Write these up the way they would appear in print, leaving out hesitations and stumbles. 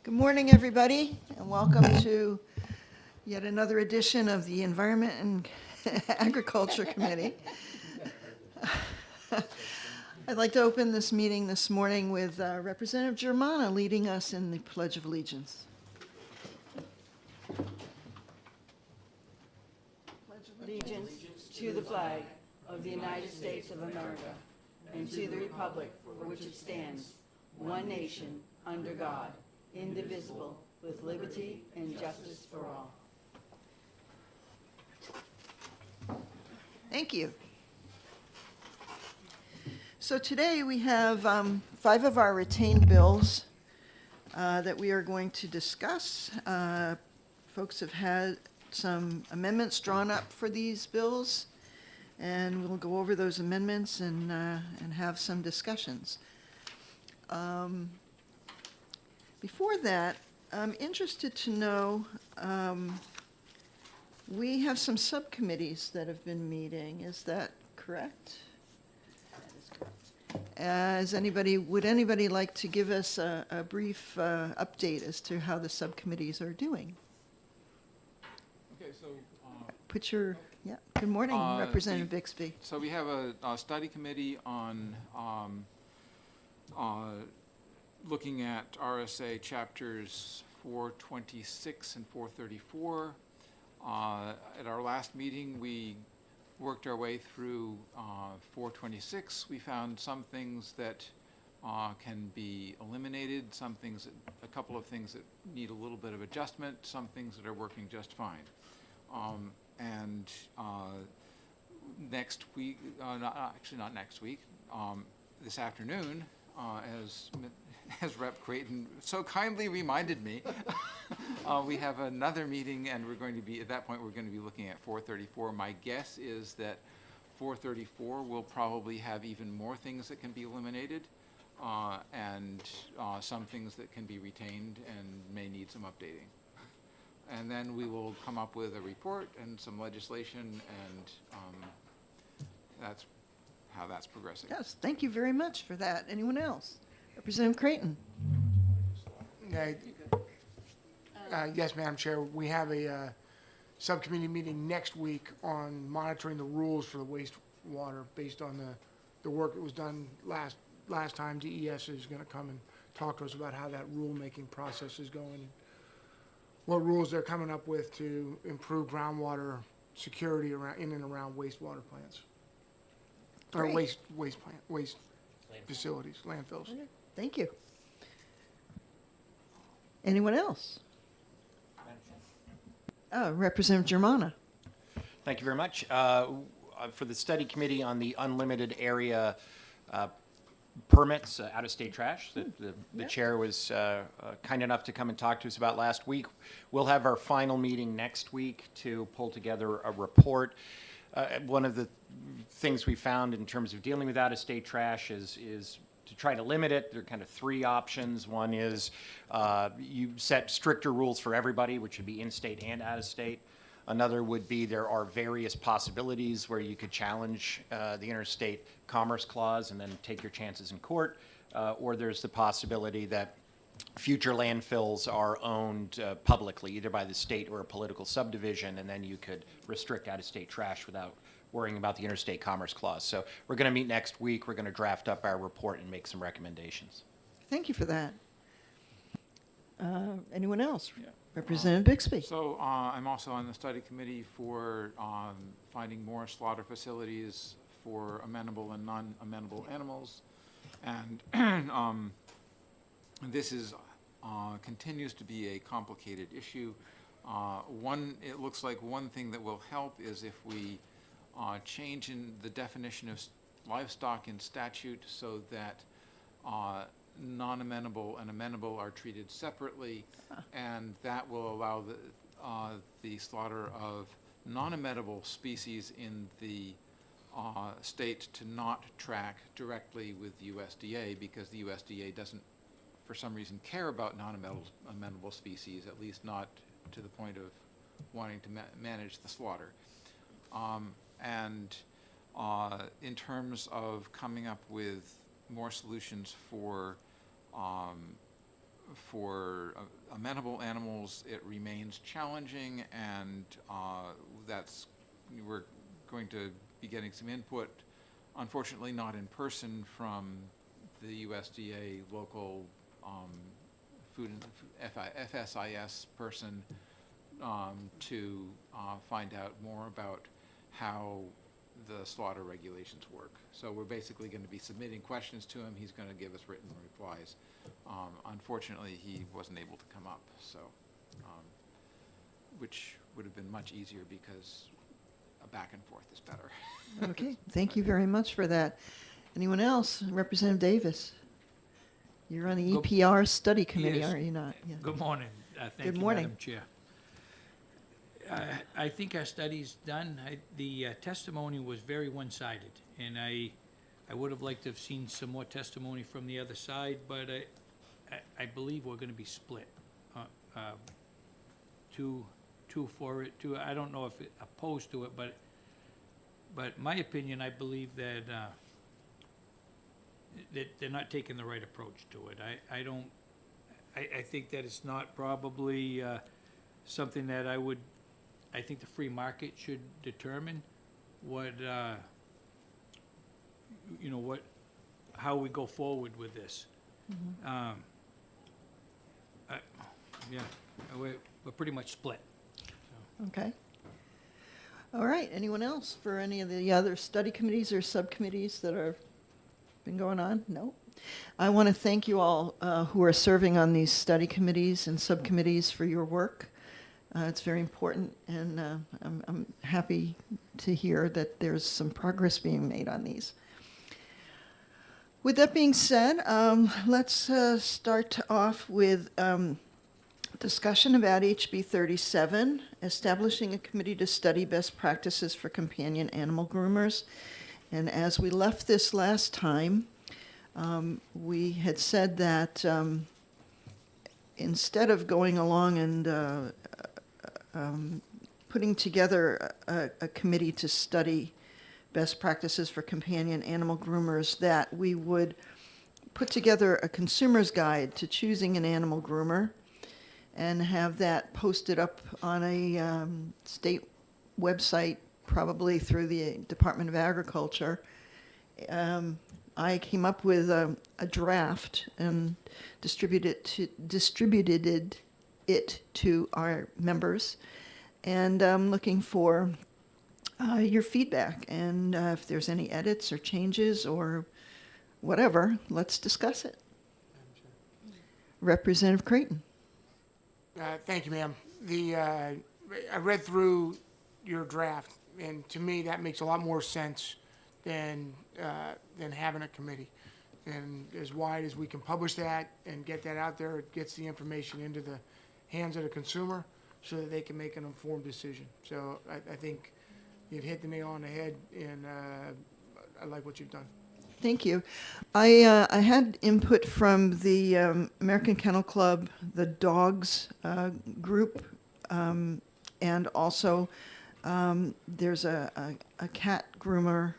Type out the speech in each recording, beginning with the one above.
Good morning, everybody, and welcome to yet another edition of the Environment and Agriculture Committee. I'd like to open this meeting this morning with Representative Germana leading us in the Pledge of Allegiance. Allegiance to the flag of the United States of America and to the republic for which it stands, one nation, under God, indivisible, with liberty and justice for all. Thank you. So today we have 5 of our retained bills that we are going to discuss. Folks have had some amendments drawn up for these bills, and we'll go over those amendments and have some discussions. Before that, I'm interested to know, we have some subcommittees that have been meeting. Is that correct? Would anybody like to give us a brief update as to how the subcommittees are doing? Okay, so Good morning, Uh, Representative Bixby. so we have a study committee on looking at RSA chapters 426 and 434. At our last meeting, we worked our way through 426. We found some things that can be eliminated, a couple of things that need a little bit of adjustment, some things that are working just fine. Next week, not next week, this afternoon, as Rep. Creighton so kindly reminded me, we have another meeting, and at that point, we're going to be looking at 434. My guess is that 434 will probably have even more things that can be eliminated, and some things that can be retained and may need some updating. And then we will come up with a report and some legislation, and that's how that's progressing. Yes, thank you very much for that. Anyone else? Representative Creighton. Yes, Madam Chair. We have a subcommittee meeting next week on monitoring the rules for the wastewater based on the work that was done last time. DES is going to come and talk to us about how that rulemaking process is going, what rules they're coming up with to improve groundwater security in and around wastewater plants. Or Great. waste facilities, landfills. Thank you. Anyone else? Representative Germana. Thank you very much. For the study committee on the unlimited area permits, out-of-state trash, that the chair was kind enough to come and talk to us about last week. We'll have our final meeting next week to pull together a report. One of the things we found in terms of dealing with out-of-state trash is to try to limit it. There are kind of 3 options. One is you set stricter rules for everybody, which would be in-state and out-of-state. Another would be there are various possibilities where you could challenge the Interstate Commerce Clause and then take your chances in court. Or there's the possibility that future landfills are owned publicly, either by the state or a political subdivision, and then you could restrict out-of-state trash without worrying about the Interstate Commerce Clause. So we're going to meet next week. We're going to draft up our report and make some recommendations. Thank you for that. Anyone else? Yeah. Representative Bixby. So I'm also on the study committee for finding more slaughter facilities for amenable and non-amenable animals. And this continues to be a complicated issue. It looks like one thing that will help is if we change in the definition of livestock in statute so that non-amenable and amenable are treated separately, and that will allow the slaughter of non-amenable species in the state to not track directly with the USDA, because the USDA doesn't, for some reason, care about non-amenable species, at least not to the point of wanting to manage the slaughter. In terms of coming up with more solutions for for amenable animals, it remains challenging, and we're going to be getting some input, unfortunately not in person, from the USDA local food and FSIS person to find out more about how the slaughter regulations work. So we're basically going to be submitting questions to him. He's going to give us written replies. Unfortunately, he wasn't able to come up, so which would have been much easier because a back and forth is better. Okay, thank you very much for that. Anyone else? Representative Davis? You're on the Good- EPR study committee, Yes. are you not? Yeah. Good morning. Thank Good you, morning. Madam Chair. I think our study's done. The testimony was very one-sided, and I would have liked to have seen some more testimony from the other side, but I believe we're going to be split. Two for it, two, I don't know if opposed to it, but my opinion, I believe that they're not taking the right approach to it. I think that it's not probably something that I think the free market should determine what, how we go forward with this. Yeah, we're pretty much split. Okay. All right, anyone else for any of the other study committees or subcommittees that are been going on? No? I want to thank you all who are serving on these study committees and subcommittees for your work. It's very important, and I'm happy to hear that there's some progress being made on these. With that being said, let's start off with discussion about HB 37, establishing a committee to study best practices for companion animal groomers. And as we left this last time, we had said that instead of going along and putting together a committee to study best practices for companion animal groomers, that we would put together a consumer's guide to choosing an animal groomer and have that posted up on a state website, probably through the Department of Agriculture. I came up with a draft and distributed it to our members, and I'm looking for your feedback, and if there's any edits or changes or whatever, let's discuss it. Representative Creighton. Thank you, ma'am. I read through your draft, and to me, that makes a lot more sense than having a committee. And as wide as we can publish that and get that out there, it gets the information into the hands of the consumer so that they can make an informed decision. So I think you've hit the nail on the head, and I like what you've done. Thank you. I had input from the American Kennel Club, the dogs group, and also there's a cat groomer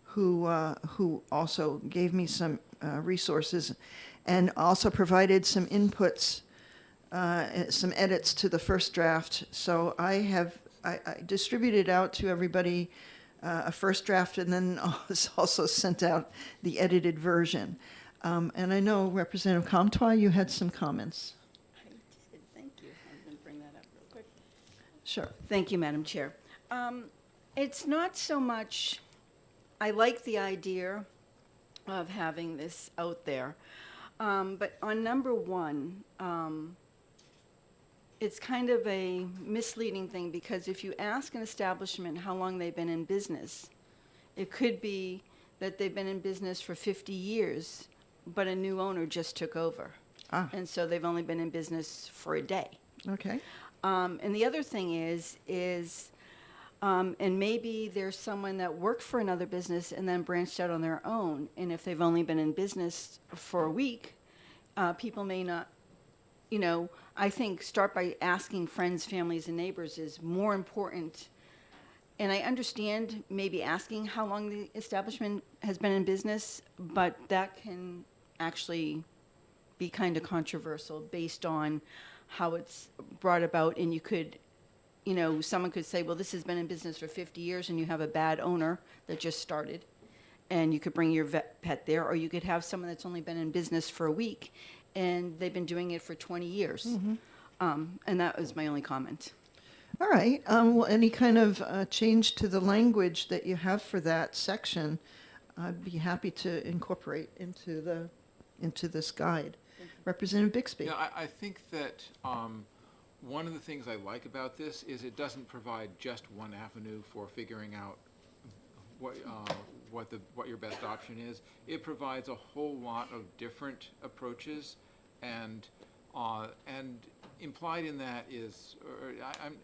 who also gave me some resources and also provided some inputs, some edits to the first draft. So I distributed out to everybody a first draft, and then also sent out the edited version. And I know, Representative Comtois, you had some comments. I did, thank you. I'm going to bring that up real quick. Sure. Thank you, Madam Chair. It's not so much, I like the idea of having this out there, but on number one, it's kind of a misleading thing, because if you ask an establishment how long they've been in business, it could be that they've been in business for 50 years, but a new owner just took over. Ah. And so they've only been in business for a day. Okay. And the other thing is, and maybe there's someone that worked for another business and then branched out on their own, and if they've only been in business for a week, people may not, I think start by asking friends, families, and neighbors is more important. And I understand maybe asking how long the establishment has been in business, but that can actually be kind of controversial based on how it's brought about, and you could, you know, someone could say, well, this has been in business for 50 years, and you have a bad owner that just started, and you could bring your pet there, or you could have someone that's only been in business for a week, and they've been doing it for 20 years. And that was my only comment. All right, well, any kind of change to the language that you have for that section, I'd be happy to incorporate into this guide. Representative Bixby? Yeah, I think that one of the things I like about this is it doesn't provide just one avenue for figuring out what your best option is. It provides a whole lot of different approaches, and implied in that is,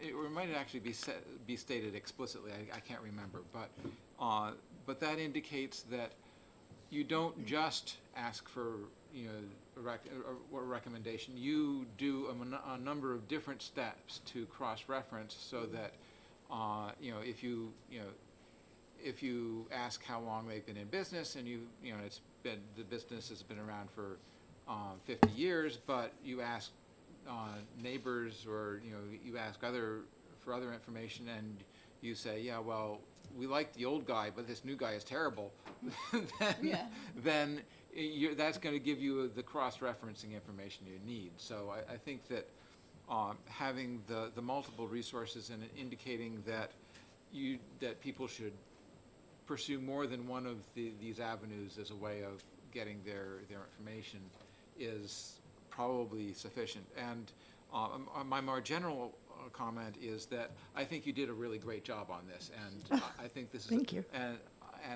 it might actually be stated explicitly. I can't remember, but that indicates that you don't just ask for, you know, a recommendation. You do a number of different steps to cross-reference so that, you know, if you ask how long they've been in business, and the business has been around for 50 years, but you ask neighbors, or you ask for other information, and you say, yeah, well, we like the old guy, but this new guy is terrible, then that's going to give you the cross-referencing information you need. So I think that having the multiple resources and indicating that people should pursue more than one of these avenues as a way of getting their information is probably sufficient. And my more general comment is that I think you did a really great job on this, and I think this is. Thank you. And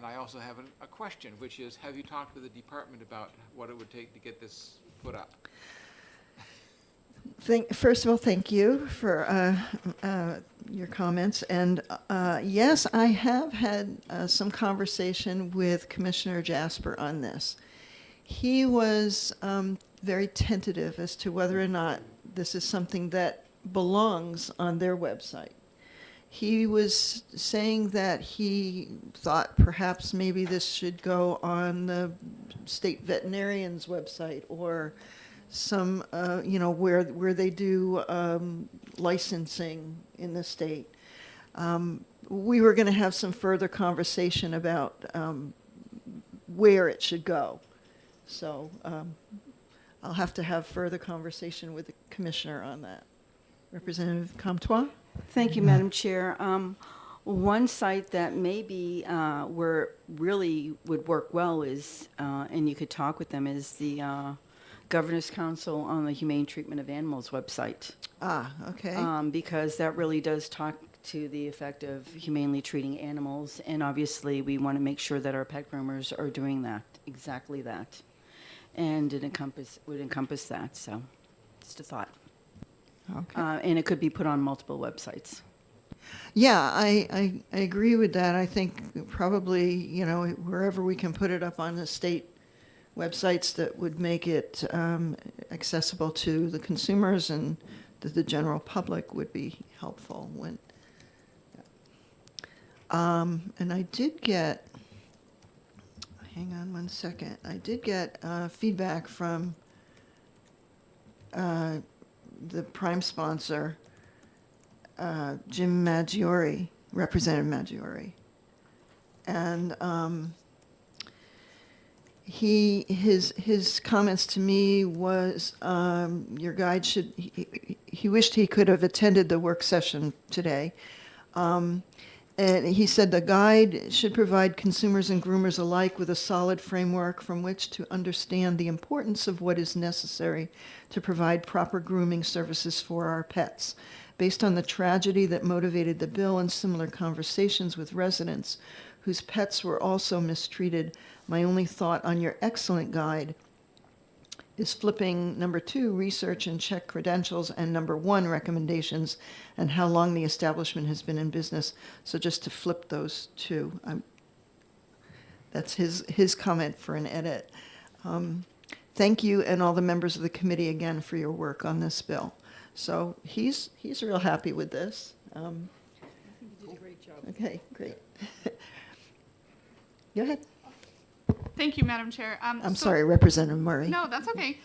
I also have a question, which is, have you talked with the department about what it would take to get this put up? First of all, thank you for your comments. And yes, I have had some conversation with Commissioner Jasper on this. He was very tentative as to whether or not this is something that belongs on their website. He was saying that he thought perhaps maybe this should go on the state veterinarian's website, or some, where they do licensing in the state. We were going to have some further conversation about where it should go. So I'll have to have further conversation with the commissioner on that. Representative Comtois? Thank you, Madam Chair. One site that maybe where really would work well is, and you could talk with them, is the Governor's Council on the Humane Treatment of Animals website. Okay. Because that really does talk to the effect of humanely treating animals, and obviously we want to make sure that our pet groomers are doing that, exactly that. And it would encompass that, so just a thought. Okay. And it could be put on multiple websites. Yeah, I agree with that. I think probably, wherever we can put it up on the state websites that would make it accessible to the consumers and the general public would be helpful. And I did get, hang on one second, I did get feedback from the prime sponsor, Jim Maggiore, Representative Maggiore. And his comments to me was, your guide should, he wished he could have attended the work session today. And he said the guide should provide consumers and groomers alike with a solid framework from which to understand the importance of what is necessary to provide proper grooming services for our pets. Based on the tragedy that motivated the bill and similar conversations with residents whose pets were also mistreated, my only thought on your excellent guide is flipping number 2, research and check credentials, and number 1, recommendations, and how long the establishment has been in business. So just to flip those two. That's his comment for an edit. Thank you and all the members of the committee again for your work on this bill. So he's real happy with this. I think you did a great job. Okay, great. Go ahead. Thank you, Madam Chair. I'm so- sorry, Representative Murray. No, that's okay.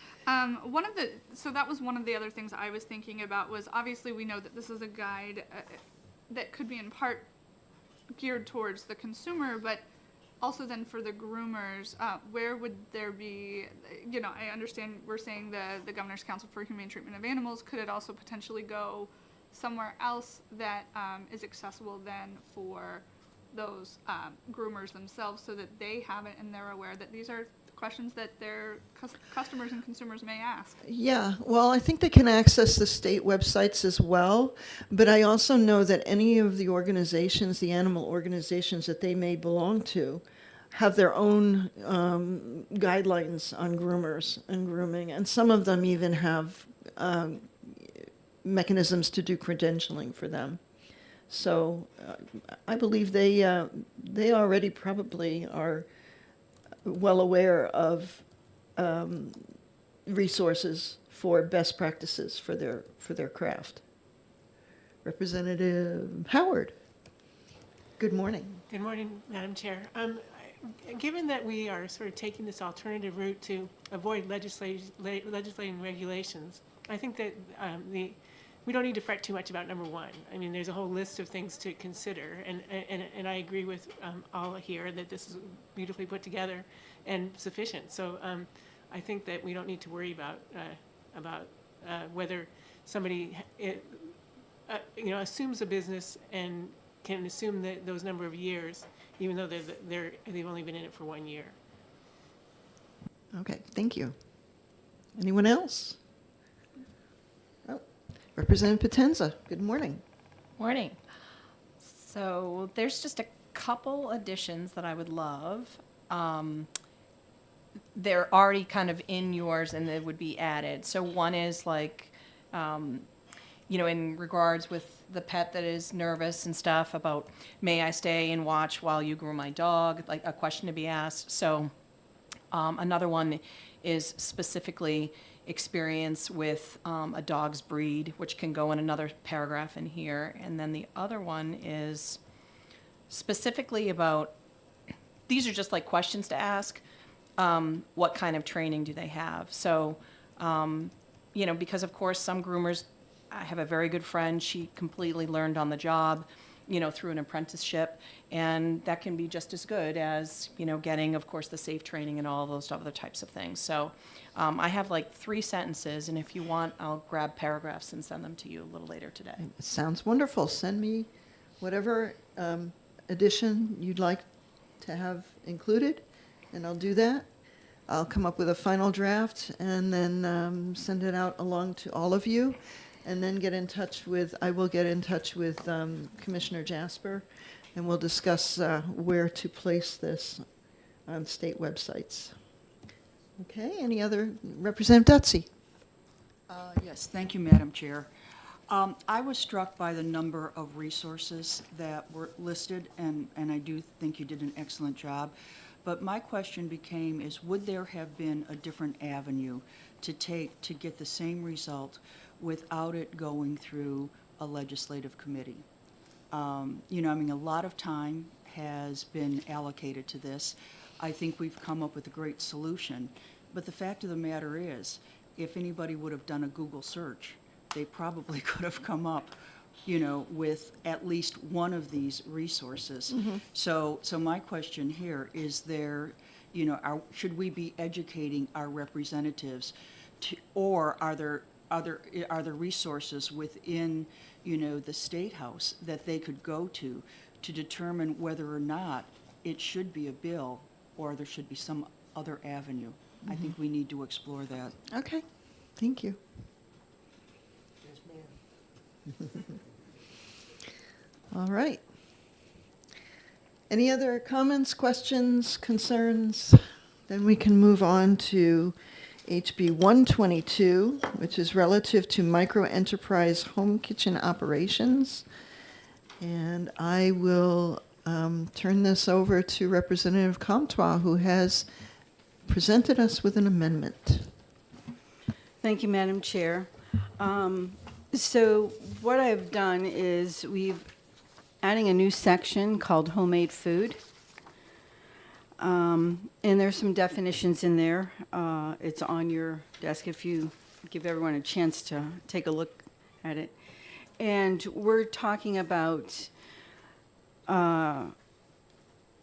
So that was one of the other things I was thinking about was obviously we know that this is a guide that could be in part geared towards the consumer, but also then for the groomers, where would there be, I understand we're saying the Governor's Council for Humane Treatment of Animals, could it also potentially go somewhere else that is accessible then for those groomers themselves so that they have it and they're aware that these are questions that their customers and consumers may ask? Yeah, well, I think they can access the state websites as well, but I also know that any of the organizations, the animal organizations that they may belong to, have their own guidelines on groomers and grooming, and some of them even have mechanisms to do credentialing for them. So I believe they already probably are well aware of resources for best practices for their craft. Representative Howard, good morning. Good morning, Madam Chair. Given that we are sort of taking this alternative route to avoid legislating regulations, I think that we don't need to fret too much about number one. I mean, there's a whole list of things to consider, and I agree with all here that this is beautifully put together and sufficient. So I think that we don't need to worry about whether somebody assumes a business and can assume that those number of years, even though they've only been in it for 1 year. Okay, thank you. Anyone else? Oh, Representative Potenza, good morning. Morning. So there's just a couple additions that I would love. They're already kind of in yours and they would be added. So one is like, in regards with the pet that is nervous and stuff about, may I stay and watch while you groom my dog? Like a question to be asked. So another one is specifically experience with a dog's breed, which can go in another paragraph in here. And then the other one is specifically about, these are just like questions to ask. What kind of training do they have? So, because of course some groomers, I have a very good friend, she completely learned on the job, through an apprenticeship, and that can be just as good as, getting, of course, the safe training and all those other types of things. So I have like 3 sentences, and if you want, I'll grab paragraphs and send them to you a little later today. It sounds wonderful. Send me whatever addition you'd like to have included, and I'll do that. I'll come up with a final draft and then send it out along to all of you, and then I will get in touch with Commissioner Jasper, and we'll discuss where to place this on state websites. Okay, any other? Representative Dutzy. Yes, thank you, Madam Chair. I was struck by the number of resources that were listed, and I do think you did an excellent job. But my question is, would there have been a different avenue to take to get the same result without it going through a legislative committee? A lot of time has been allocated to this. I think we've come up with a great solution. But the fact of the matter is, if anybody would have done a Google search, they probably could have come up, with at least one of these resources. Mm-hmm. So my question here is should we be educating our representatives or are there resources within, the State House that they could go to determine whether or not it should be a bill or there should be some other avenue? Mm-hmm. I think we need to explore that. Okay, thank you. Yes, ma'am. All right. Any other comments, questions, concerns? Then we can move on to HB 122, which is relative to micro-enterprise home kitchen operations. And I will turn this over to Representative Comtois, who has presented us with an amendment. Thank you, Madam Chair. So what I've done is adding a new section called homemade food. And there's some definitions in there. It's on your desk if you give everyone a chance to take a look at it. And we're talking about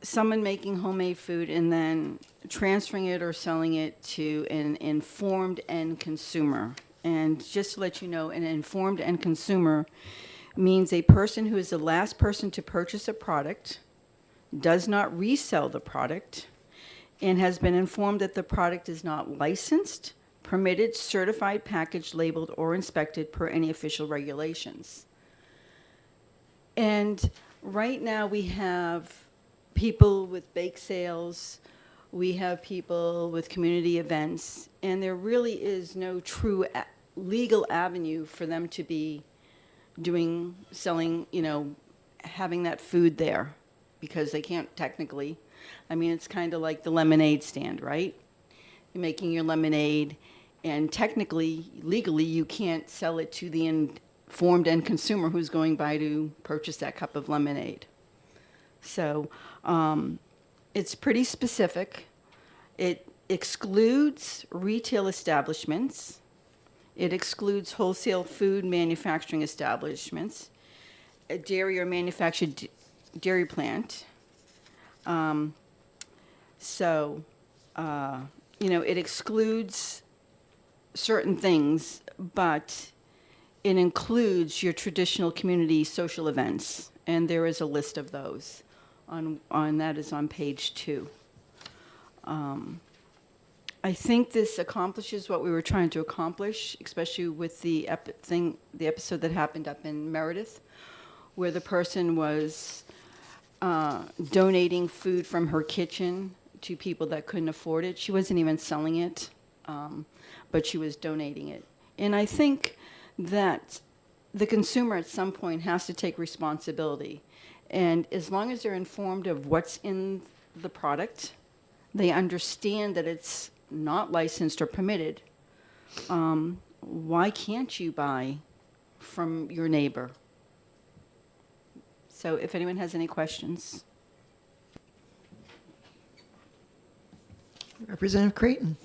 someone making homemade food and then transferring it or selling it to an informed end consumer. And just to let you know, an informed end consumer means a person who is the last person to purchase a product, does not resell the product, and has been informed that the product is not licensed, permitted, certified, packaged, labeled, or inspected per any official regulations. And right now we have people with bake sales, we have people with community events, and there really is no true legal avenue for them to be selling, having that food there, because they can't technically. I mean, it's kind of like the lemonade stand, right? You're making your lemonade, and technically, legally, you can't sell it to the informed end consumer who's going by to purchase that cup of lemonade. So it's pretty specific. It excludes retail establishments. It excludes wholesale food manufacturing establishments, a dairy or manufactured dairy plant. It excludes certain things, but it includes your traditional community social events, and there is a list of those. That is on page 2. I think this accomplishes what we were trying to accomplish, especially with the episode that happened up in Meredith, where the person was donating food from her kitchen to people that couldn't afford it. She wasn't even selling it, but she was donating it. And I think that the consumer at some point has to take responsibility. And as long as they're informed of what's in the product, they understand that it's not licensed or permitted, why can't you buy from your neighbor? So if anyone has any questions. Representative Creighton.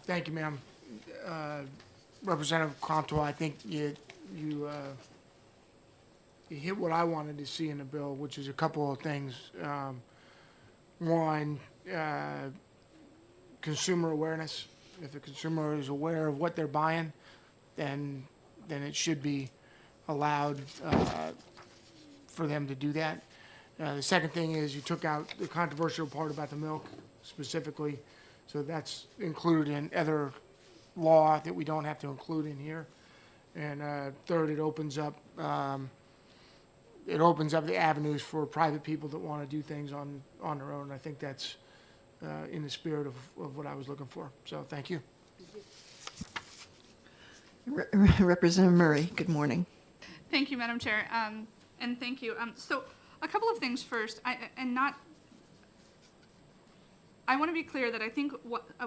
Thank you, ma'am. Representative Comtois, I think you hit what I wanted to see in the bill, which is a couple of things. One, consumer awareness. If a consumer is aware of what they're buying, then it should be allowed for them to do that. The second thing is you took out the controversial part about the milk specifically, so that's included in other law that we don't have to include in here. And third, it opens up the avenues for private people that want to do things on their own. I think that's in the spirit of what I was looking for. So thank you. Representative Murray, good morning. Thank you, Madam Chair, and thank you. So a couple of things first. I want to be clear that I think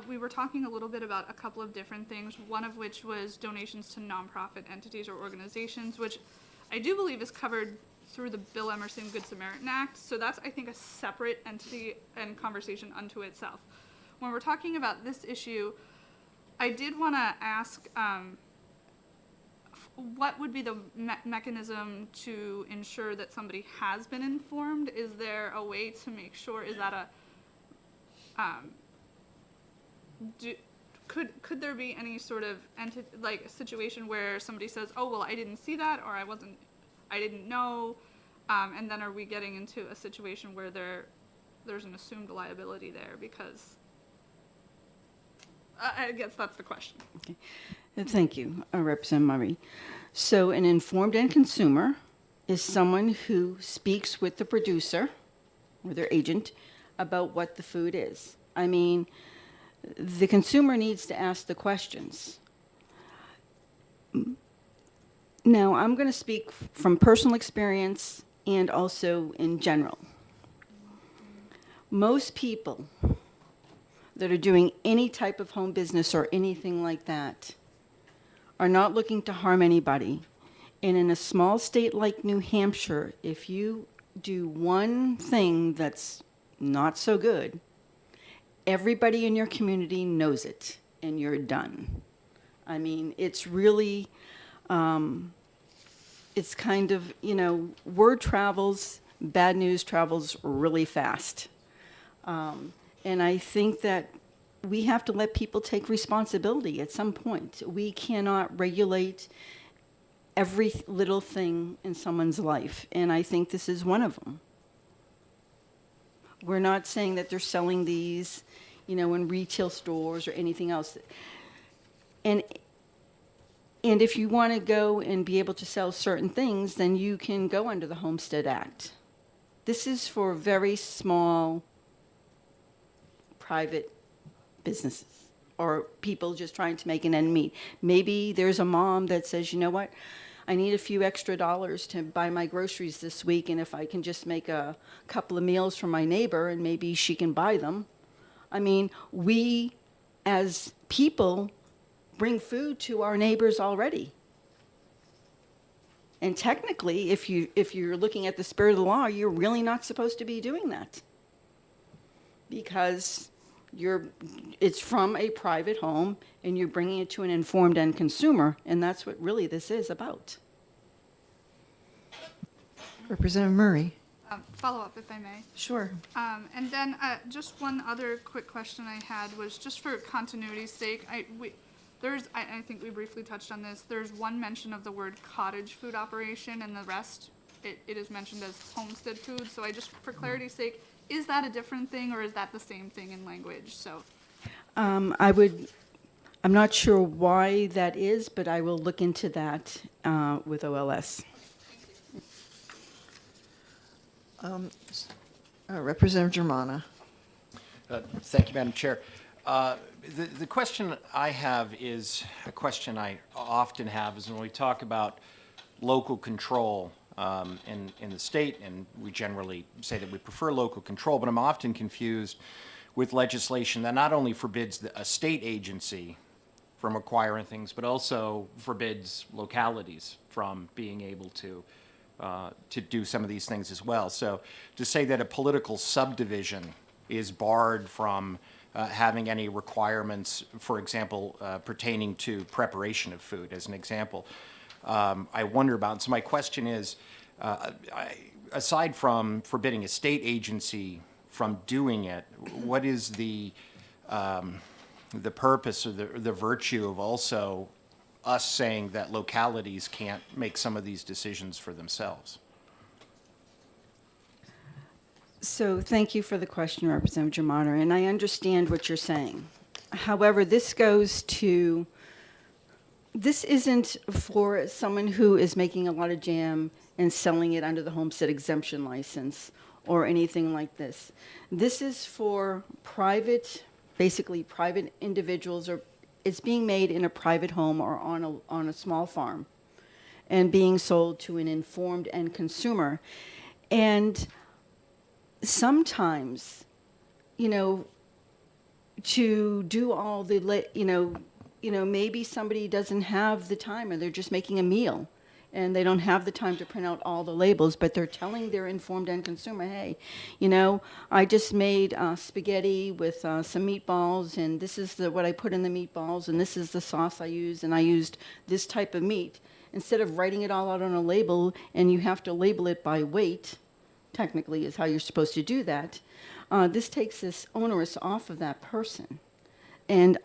we were talking a little bit about a couple of different things, one of which was donations to nonprofit entities or organizations, which I do believe is covered through the Bill Emerson Good Samaritan Act. So that's, I think, a separate entity and conversation unto itself. When we're talking about this issue, I did want to ask what would be the mechanism to ensure that somebody has been informed? Is there a way to make sure, is that could there be any sort of situation where somebody says, oh, well, I didn't see that, or I didn't know, and then are we getting into a situation where there's an assumed liability there? Because I guess that's the question. Okay. Thank you, Representative Murray. So an informed end consumer is someone who speaks with the producer or their agent about what the food is. I mean, the consumer needs to ask the questions. Now, I'm going to speak from personal experience and also in general. Most people that are doing any type of home business or anything like that are not looking to harm anybody. And in a small state like New Hampshire, if you do one thing that's not so good, everybody in your community knows it, and you're done. I mean, it's really, it's kind of, word travels, bad news travels really fast. And I think that we have to let people take responsibility at some point. We cannot regulate every little thing in someone's life, and I think this is one of them. We're not saying that they're selling these, in retail stores or anything else. And if you want to go and be able to sell certain things, then you can go under the Homestead Act. This is for very small private businesses or people just trying to make an end meet. Maybe there's a mom that says, you know what, I need a few extra dollars to buy my groceries this week, and if I can just make a couple of meals for my neighbor and maybe she can buy them. I mean, we as people bring food to our neighbors already. And technically, if you're looking at the spirit of the law, you're really not supposed to be doing that. Because it's from a private home, and you're bringing it to an informed end consumer, and that's what really this is about. Representative Murray. Follow up, if I may. Sure. And then just one other quick question I had was just for continuity's sake. I think we briefly touched on this. There's one mention of the word cottage food operation, and the rest it is mentioned as homestead food. So for clarity's sake, is that a different thing, or is that the same thing in language? So, I'm not sure why that is, but I will look into that with OLS. Representative Germana. Thank you, Madam Chair. The question I have is a question I often have is when we talk about local control in the state, and we generally say that we prefer local control, but I'm often confused with legislation that not only forbids a state agency from acquiring things, but also forbids localities from being able to do some of these things as well. So to say that a political subdivision is barred from having any requirements, for example, pertaining to preparation of food, as an example, I wonder about. And so my question is, aside from forbidding a state agency from doing it, what is the purpose or the virtue of also us saying that localities can't make some of these decisions for themselves? So thank you for the question, Representative Germana, and I understand what you're saying. However, this isn't for someone who is making a lot of jam and selling it under the homestead exemption license or anything like this. This is for basically private individuals, or it's being made in a private home or on a small farm and being sold to an informed end consumer. And sometimes, to do all the, maybe somebody doesn't have the time, or they're just making a meal and they don't have the time to print out all the labels, but they're telling their informed end consumer, hey, I just made spaghetti with some meatballs, and this is what I put in the meatballs, and this is the sauce I used, and I used this type of meat. Instead of writing it all out on a label, and you have to label it by weight, technically is how you're supposed to do that, this takes this onerous off of that person. And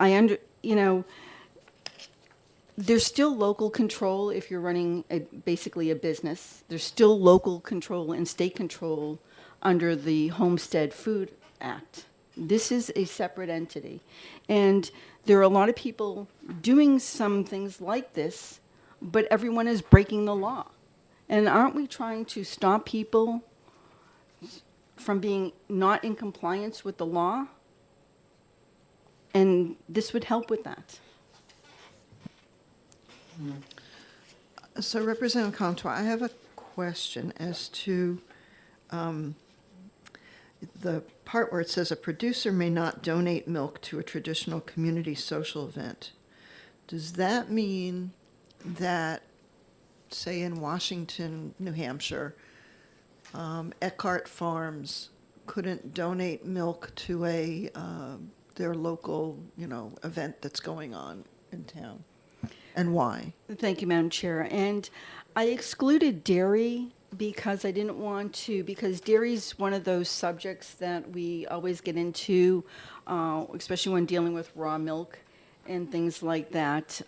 there's still local control if you're running basically a business. There's still local control and state control under the Homestead Food Act. This is a separate entity. And there are a lot of people doing some things like this, but everyone is breaking the law. And aren't we trying to stop people from being not in compliance with the law? And this would help with that. So Representative Comtois, I have a question as to the part where it says a producer may not donate milk to a traditional community social event. Does that mean that, say in Washington, New Hampshire, Eckhart Farms couldn't donate milk to their local, event that's going on in town? And why? Thank you, Madam Chair. And I excluded dairy because I didn't want to, because dairy's one of those subjects that we always get into, especially when dealing with raw milk and things like that.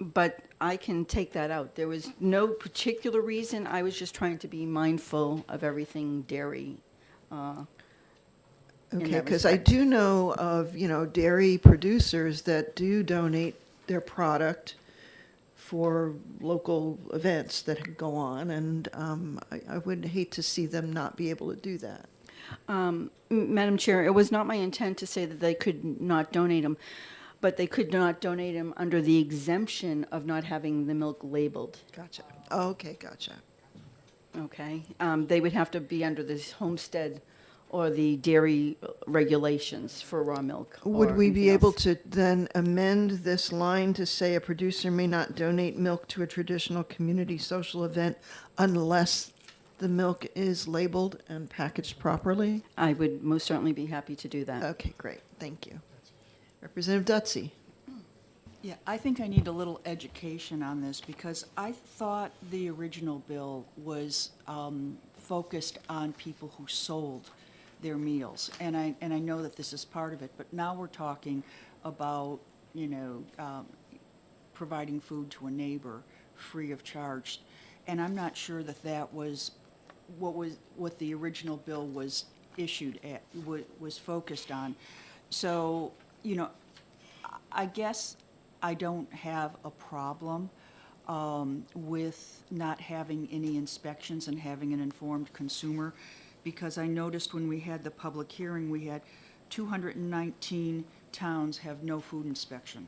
But I can take that out. There was no particular reason. I was just trying to be mindful of everything dairy. In Okay, that because I respect. do know of, dairy producers that do donate their product for local events that go on, and I would hate to see them not be able to do that. Madam Chair, it was not my intent to say that they could not donate them, but they could not donate them under the exemption of not having the milk labeled, Gotcha. Okay, gotcha. okay? They would have to be under this homestead or the dairy regulations for raw milk. Would or we be anything able else. to then amend this line to say a producer may not donate milk to a traditional community social event unless the milk is labeled and packaged properly? I would most certainly be happy to do that. Okay, great, thank you. Representative Dutsey? Yeah, I think I need a little education on this because I thought the original bill was focused on people who sold their meals. And I know that this is part of it, but now we're talking about, providing food to a neighbor free of charge. And I'm not sure that that was what the original bill was issued at, was focused on. So, I guess I don't have a problem with not having any inspections and having an informed consumer, because I noticed when we had the public hearing, we had 219 towns have no food inspection.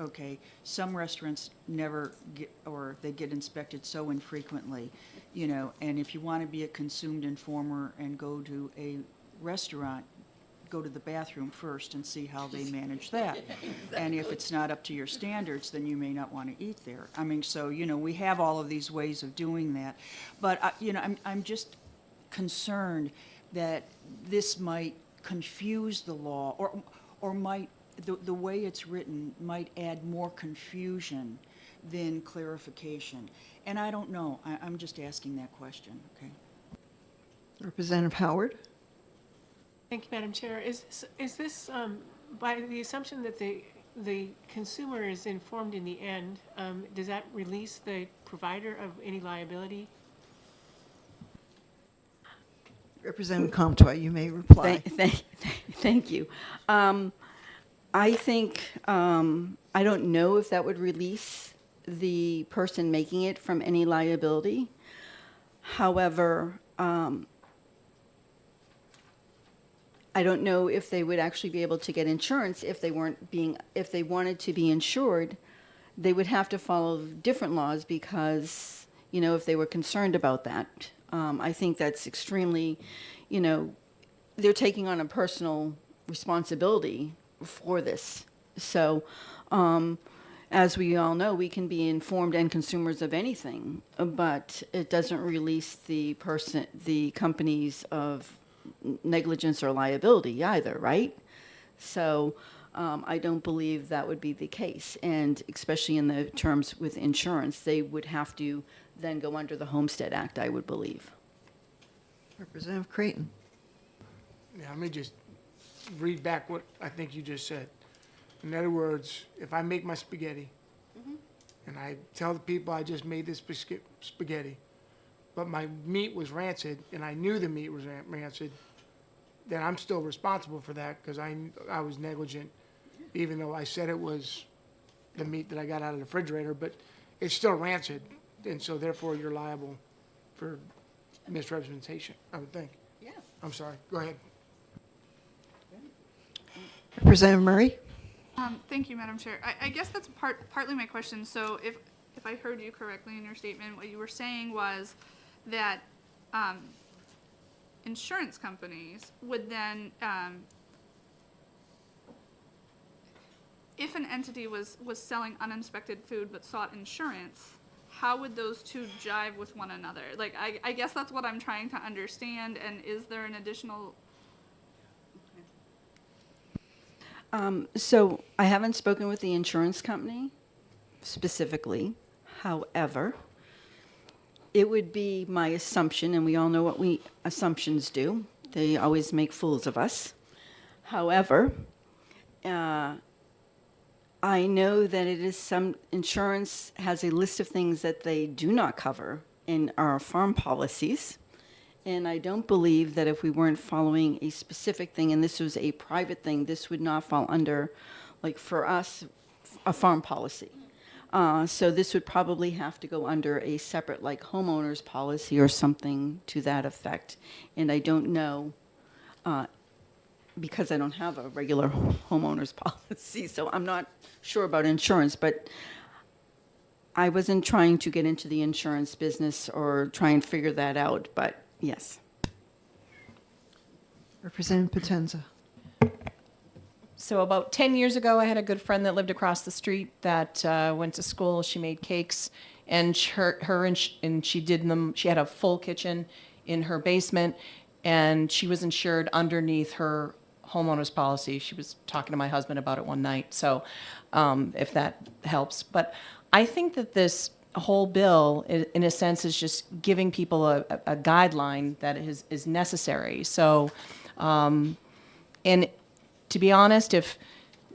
Okay, some restaurants never get, or they get inspected so infrequently, and if you want to be a consumed informer and go to a restaurant, go to the bathroom first and see how they manage that. And if it's not up to your standards, then you may not want to eat there. I mean, so, we have all of these ways of doing that. But, I'm just concerned that this might confuse the law, or might, the way it's written might add more confusion than clarification. And I don't know. I'm just asking that question, okay? Representative Howard? Thank you, Madam Chair. Is this by the assumption that the consumer is informed in the end, does that release the provider of any liability? Representative Comtois, you may reply. Thank you. I think, I don't know if that would release the person making it from any liability. However, I don't know if they would actually be able to get insurance if they wanted to be insured. They would have to follow different laws because, if they were concerned about that. I think that's extremely, they're taking on a personal responsibility for this. So, as we all know, we can be informed and consumers of anything, but it doesn't release the companies of negligence or liability either, right? So I don't believe that would be the case. And especially in the terms with insurance, they would have to then go under the Homestead Act, I would believe. Representative Creighton? Yeah, let me just read back what I think you just said. In other words, if I make my spaghetti, and I tell the people I just made this spaghetti, but my meat was rancid, and I knew the meat was rancid, then I'm still responsible for that because I was negligent, even though I said it was the meat that I got out of the refrigerator, but it's still rancid, and so therefore you're liable for misrepresentation, I would think. Yeah. I'm sorry, go ahead. Representative Murray? Thank you, Madam Chair. I guess that's partly my question. So if I heard you correctly in your statement, what you were saying was that insurance companies would then, if an entity was selling uninspected food but sought insurance, how would those two jive with one another? Like, I guess that's what I'm trying to understand, and is there an additional, So I haven't spoken with the insurance company specifically. However, it would be my assumption, and we all know what assumptions do. They always make fools of us. However, I know that it is some insurance has a list of things that they do not cover in our farm policies. And I don't believe that if we weren't following a specific thing, and this was a private thing, this would not fall under, like for us, a farm policy. So this would probably have to go under a separate, like homeowner's policy or something to that effect. And I don't know, because I don't have a regular homeowner's policy, so I'm not sure about insurance, but I wasn't trying to get into the insurance business or try and figure that out, but yes. Representative Potenza. So about 10 years ago, I had a good friend that lived across the street that went to school. She made cakes, and she did them. She had a full kitchen in her basement, and she was insured underneath her homeowner's policy. She was talking to my husband about it one night. So, if that helps, but I think that this whole bill, in a sense, is just giving people a guideline that is necessary. So, and to be honest, if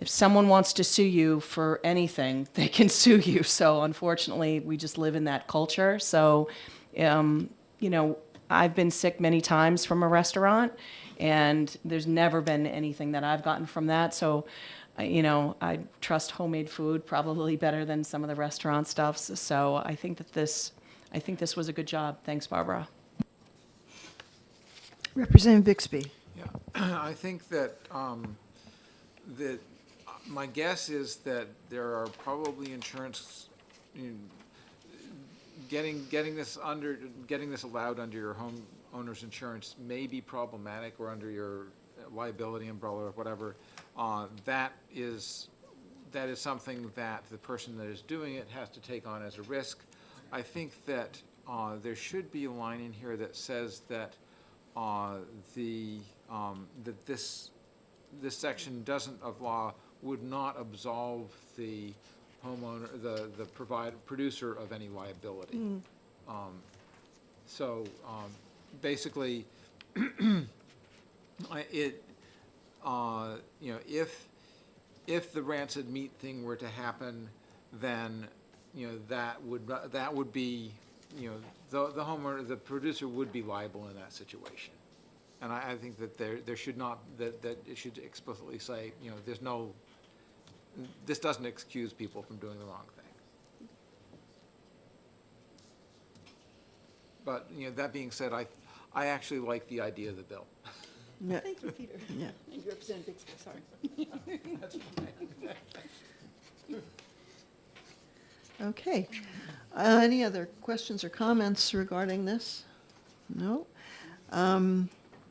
someone wants to sue you for anything, they can sue you. So unfortunately, we just live in that culture. So, I've been sick many times from a restaurant, and there's never been anything that I've gotten from that. So, I trust homemade food probably better than some of the restaurant stuffs. So I think this was a good job. Thanks, Barbara. Representative Bixby. Yeah, I think that, that my guess is that there are probably insurance, getting this allowed under your homeowner's insurance may be problematic, or under your liability umbrella or whatever. That is something that the person that is doing it has to take on as a risk. I think that there should be a line in here that says that that this section of law would not absolve the homeowner, the producer of any liability. Basically, if the rancid meat thing were to happen, then that would be, the homeowner, the producer would be liable in that situation. And I think that there should not, that it should explicitly say, this doesn't excuse people from doing the wrong thing. But, that being said, I actually like the idea of the bill. Yeah. Thank you, Peter. Yeah. Thank you, Representative Bixby, sorry. Okay. Any other questions or comments regarding this? No?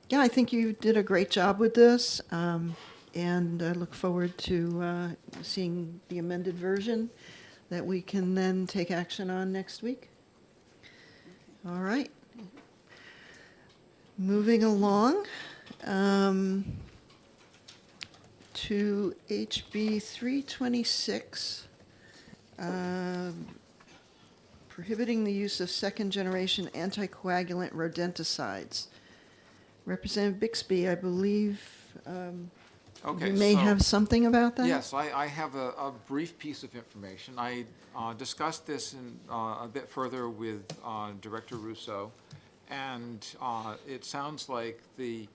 Yeah, I think you did a great job with this, and I look forward to seeing the amended version that we can then take action on next week. All right. Moving along to HB 326, prohibiting the use of second-generation anticoagulant rodenticides. Representative Bixby, I believe Okay, you may so- have something about that? Yes, I have a brief piece of information. I discussed this a bit further with Director Russo, and it sounds like the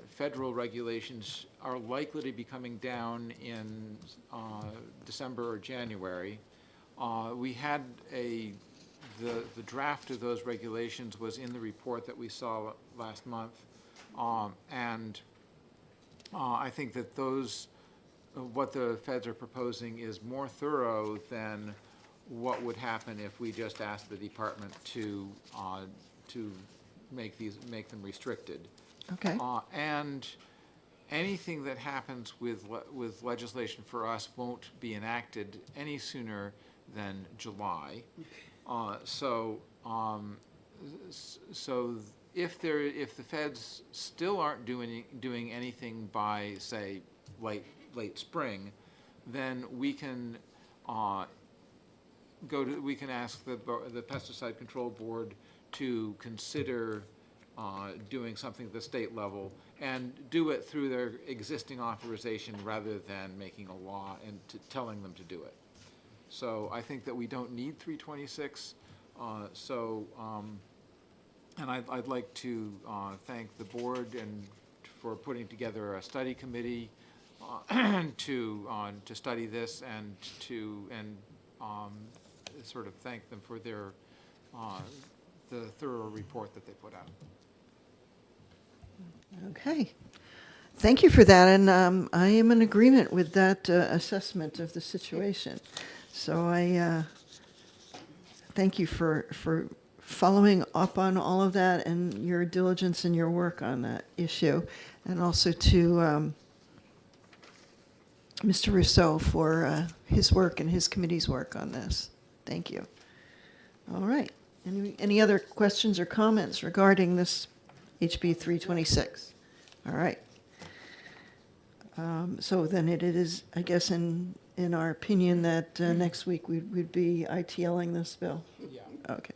federal regulations are likely to be coming down in December or January. We had the draft of those regulations was in the report that we saw last month, and I think that what the feds are proposing is more thorough than what would happen if we just asked the department to make them restricted. Okay. And anything that happens with legislation for us won't be enacted any sooner than July. So if the feds still aren't doing anything by, say, late spring, then we can we can ask the Pesticide Control Board to consider doing something at the state level and do it through their existing authorization rather than making a law and telling them to do it. So I think that we don't need 326. And I'd like to thank the board and for putting together a study committee to study this and sort of thank them for their the thorough report that they put out. Okay. Thank you for that, and I am in agreement with that assessment of the situation. So I thank you for following up on all of that and your diligence and your work on that issue, and also to Mr. Rousseau for his work and his committee's work on this. Thank you. All right. Any other questions or comments regarding this HB 326? All right. So then it is, I guess, in our opinion that next week we'd be ITLing this bill? Yeah. Okay.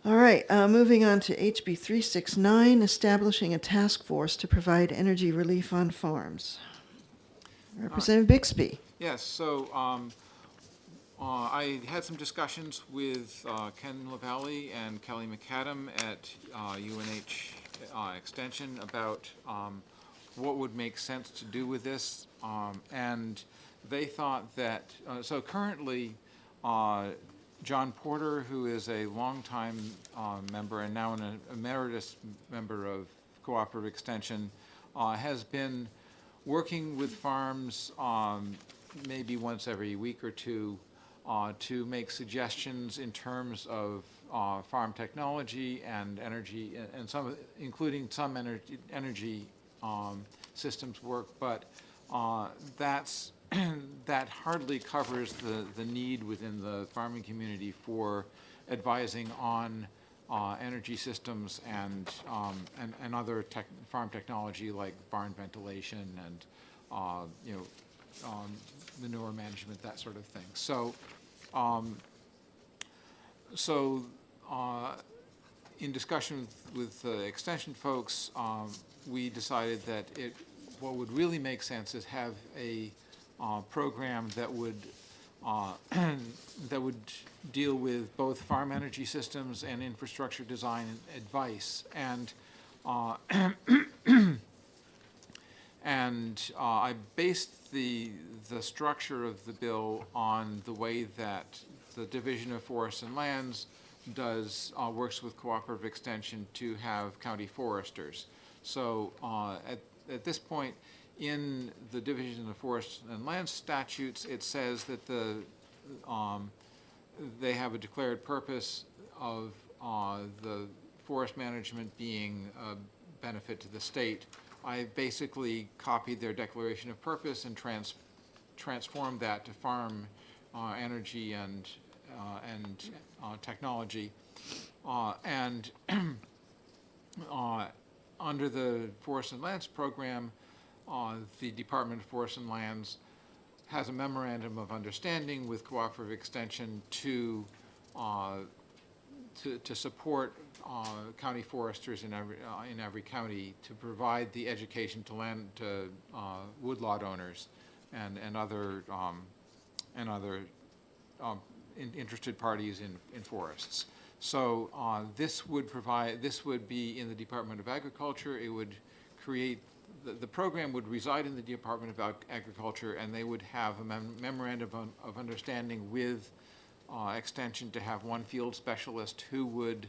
All right, moving on to HB 369, establishing a task force to provide energy relief on farms. Representative Bixby. Yes, so I had some discussions with Ken LaValle and Kelly McAdam at UNH Extension about what would make sense to do with this. And they thought that, so currently, John Porter, who is a longtime member and now an emeritus member of Cooperative Extension, has been working with farms maybe once every week or two to make suggestions in terms of farm technology and energy, and including some energy systems work, but that hardly covers the need within the farming community for advising on energy systems and other farm technology like barn ventilation and manure management, that sort of thing. So in discussion with the extension folks, we decided that what would really make sense is have a program that would that would deal with both farm energy systems and infrastructure design advice. And I based the structure of the bill on the way that the Division of Forests and Lands works with Cooperative Extension to have county foresters. So at this point, in the Division of Forests and Lands statutes, it says that they have a declared purpose of the forest management being a benefit to the state. I basically copied their declaration of purpose and transformed that to farm energy and technology. Under the Forest and Lands program, the Department of Forests and Lands has a memorandum of understanding with Cooperative Extension to support county foresters in every county to provide the education to woodlot owners and other interested parties in forests. So this would be in the Department of Agriculture. It would create, the program would reside in the Department of Agriculture, and they would have a memorandum of understanding with Extension to have one field specialist who would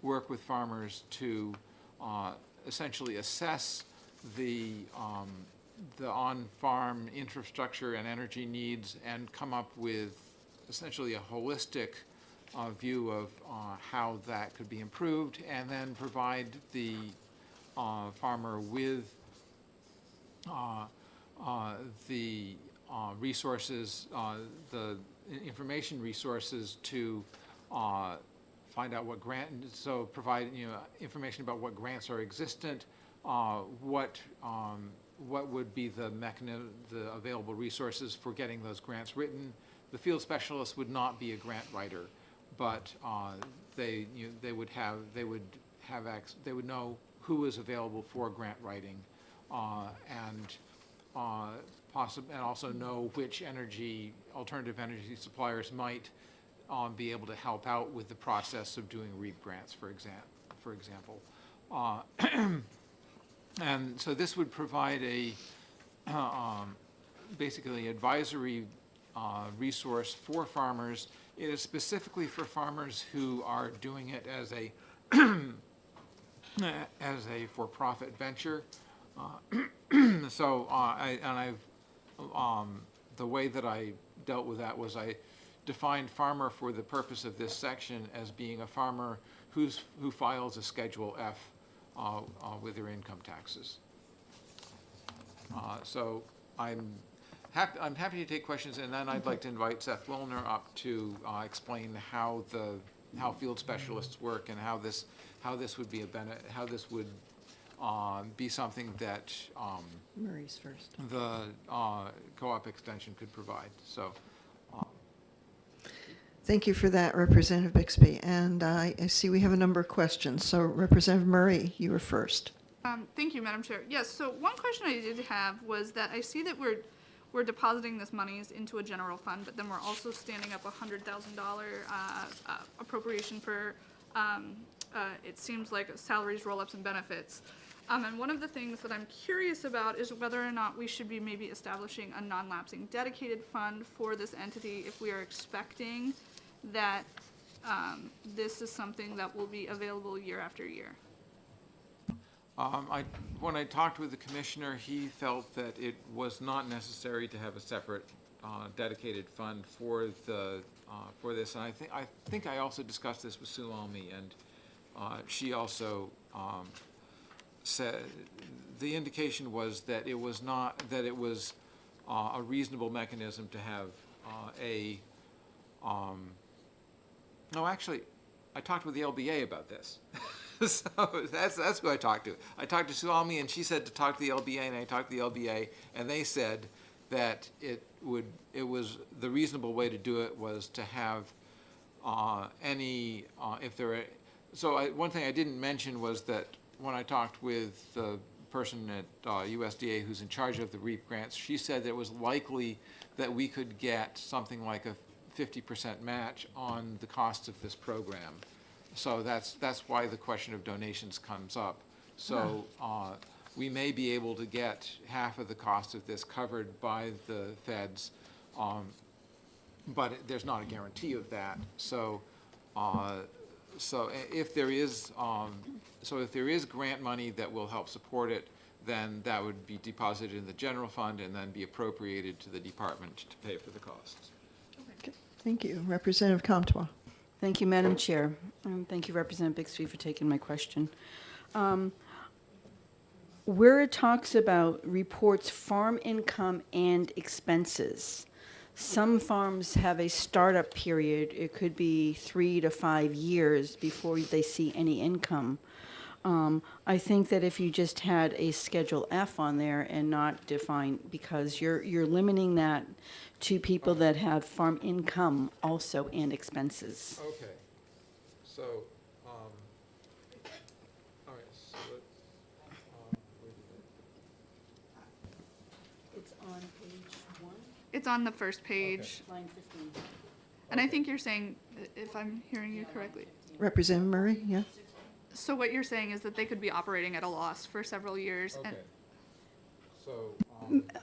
work with farmers to essentially assess the on-farm infrastructure and energy needs and come up with essentially a holistic view of how that could be improved, and then provide the farmer with the resources, the information resources to find out what grant, so provide, information about what grants are existent, what would be the mechanism, the available resources for getting those grants written. The field specialist would not be a grant writer, but they would know who is available for grant writing, and also know which alternative energy suppliers might be able to help out with the process of doing REAP grants, for example. And so this would provide a basically advisory resource for farmers. It is specifically for farmers who are doing it as a for-profit venture. So the way that I dealt with that was I defined farmer for the purpose of this section as being a farmer who files a Schedule F with their income taxes. So I'm happy to take questions, and then I'd like to invite Seth Wilner up to explain how field specialists work and how this would be how this would be something that Murray's first. the co-op extension could provide. So. Thank you for that, Representative Bixby. And I see we have a number of questions. So Representative Murray, you were first. Thank you, Madam Chair. Yes, so one question I did have was that I see that we're depositing this monies into a general fund, but then we're also standing up $100,000 appropriation for, it seems like salaries, roll-ups, and benefits. And one of the things that I'm curious about is whether or not we should be maybe establishing a non-lapsing dedicated fund for this entity if we are expecting that this is something that will be available year after year. When I talked with the commissioner, he felt that it was not necessary to have a separate dedicated fund for this. And I think I also discussed this with Sue Almy, and she also said the indication was that it was a reasonable mechanism to have no, actually, I talked with the LBA about this. So that's who I talked to. I talked to Sue Almy, and she said to talk to the LBA, and I talked to the LBA, and they said that it was the reasonable way to do it was to have one thing I didn't mention was that when I talked with the person at USDA who's in charge of the REAP grants, she said that it was likely that we could get something like a 50% match on the cost of this program. So that's why the question of donations comes up. So we may be able to get half of the cost of this covered by the feds, but there's not a guarantee of that. So if there is grant money that will help support it, then that would be deposited in the general fund and then be appropriated to the department to pay for the costs. Okay. Thank you. Representative Comtois. Thank you, Madam Chair. Thank you, Representative Bixby, for taking my question. Where it talks about reports farm income and expenses, some farms have a startup period. It could be 3 to 5 years before they see any income. I think that if you just had a Schedule F on there and not define, because you're limiting that to people that have farm income also and expenses. Okay. So, all right, so It's on page 1, It's on the first page, line 15. and I think you're saying, if I'm hearing you correctly, Representative Murray, yeah? so what you're saying is that they could be operating at a loss for several years. okay. And So,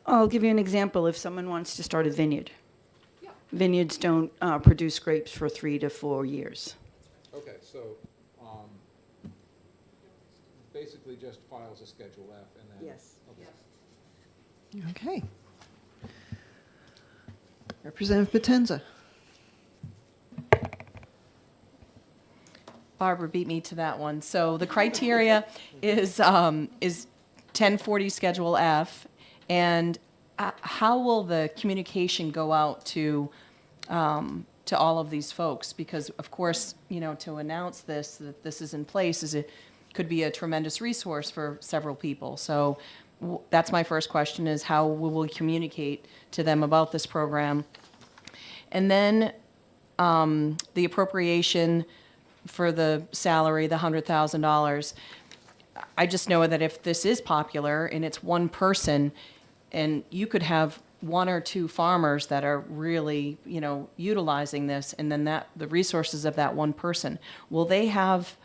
I'll give you an example. If someone wants to start a vineyard, Yeah. vineyards don't produce grapes for 3 to 4 years. okay, so, basically just files a Schedule F and then. Yes. Okay. Okay. Representative Potenza. Barbara beat me to that one. So the criteria is 1040 Schedule F, and how will the communication go out to all of these folks? Because of course, you know, to announce this, that this is in place, could be a tremendous resource for several people. So that's my first question, is how will we communicate to them about this program? And then the appropriation for the salary, the $100,000. I just know that if this is popular and it's one person, and you could have one or two farmers that are really, you know, utilizing this, and then the resources of that one person, will they have,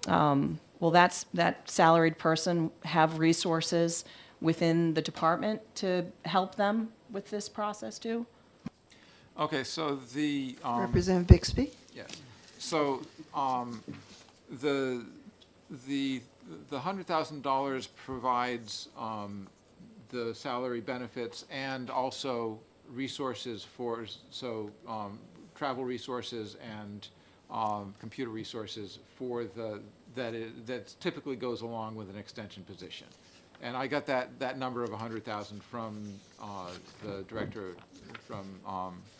will that salaried person have resources within the department to help them with this process too? Okay, so the, Representative Bixby? yes, so, the $100,000 provides, the salary benefits and also resources for, so, travel resources and, computer resources for that typically goes along with an extension position. And I got that number of 100,000 from, the director, from,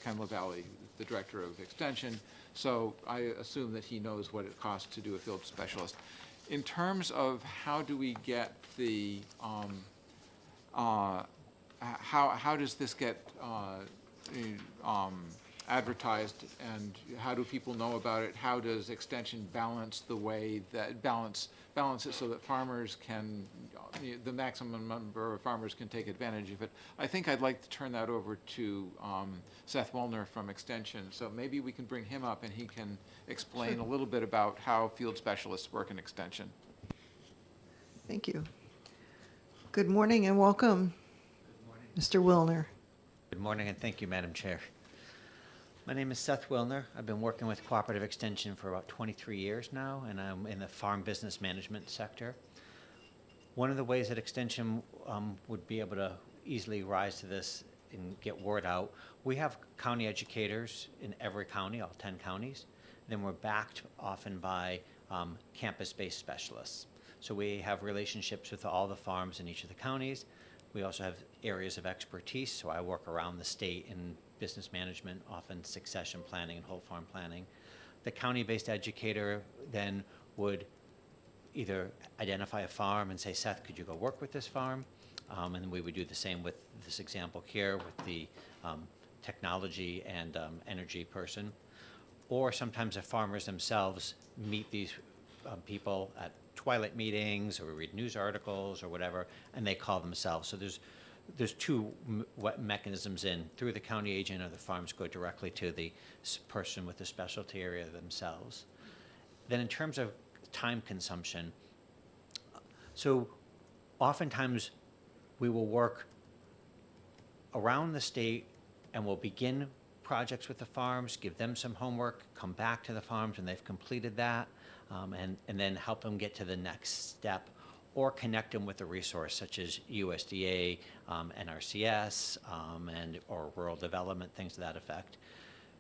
Ken LaValle, the director of extension. So I assume that he knows what it costs to do a field specialist. In terms of how do we get the, how does this get advertised, and how do people know about it? How does extension balance the way that balance it so that farmers can, the maximum number of farmers can take advantage of it? I think I'd like to turn that over to Seth Wellner from Extension. So maybe we can bring him up and he can explain a little bit about how field specialists work in Extension. Thank you. Good morning and welcome, Mr. Wilner. Good morning, and thank you, Madam Chair. My name is Seth Wilner. I've been working with Cooperative Extension for about 23 years now, and I'm in the farm business management sector. One of the ways that Extension would be able to easily rise to this and get word out, we have county educators in every county, all 10 counties. Then we're backed often by campus-based specialists. So we have relationships with all the farms in each of the counties. We also have areas of expertise, so I work around the state in business management, often succession planning and whole farm planning. The county-based educator then would either identify a farm and say, Seth, could you go work with this farm? And then we would do the same with this example here with the technology and energy person. Or sometimes the farmers themselves meet these people at twilight meetings or read news articles or whatever, and they call themselves. So there's two mechanisms in, through the county agent, or the farms go directly to the person with the specialty area themselves. Then in terms of time consumption, so oftentimes we will work around the state and we'll begin projects with the farms, give them some homework, come back to the farms when they've completed that, and then help them get to the next step, or connect them with a resource such as USDA, NRCS, or rural development, things to that effect.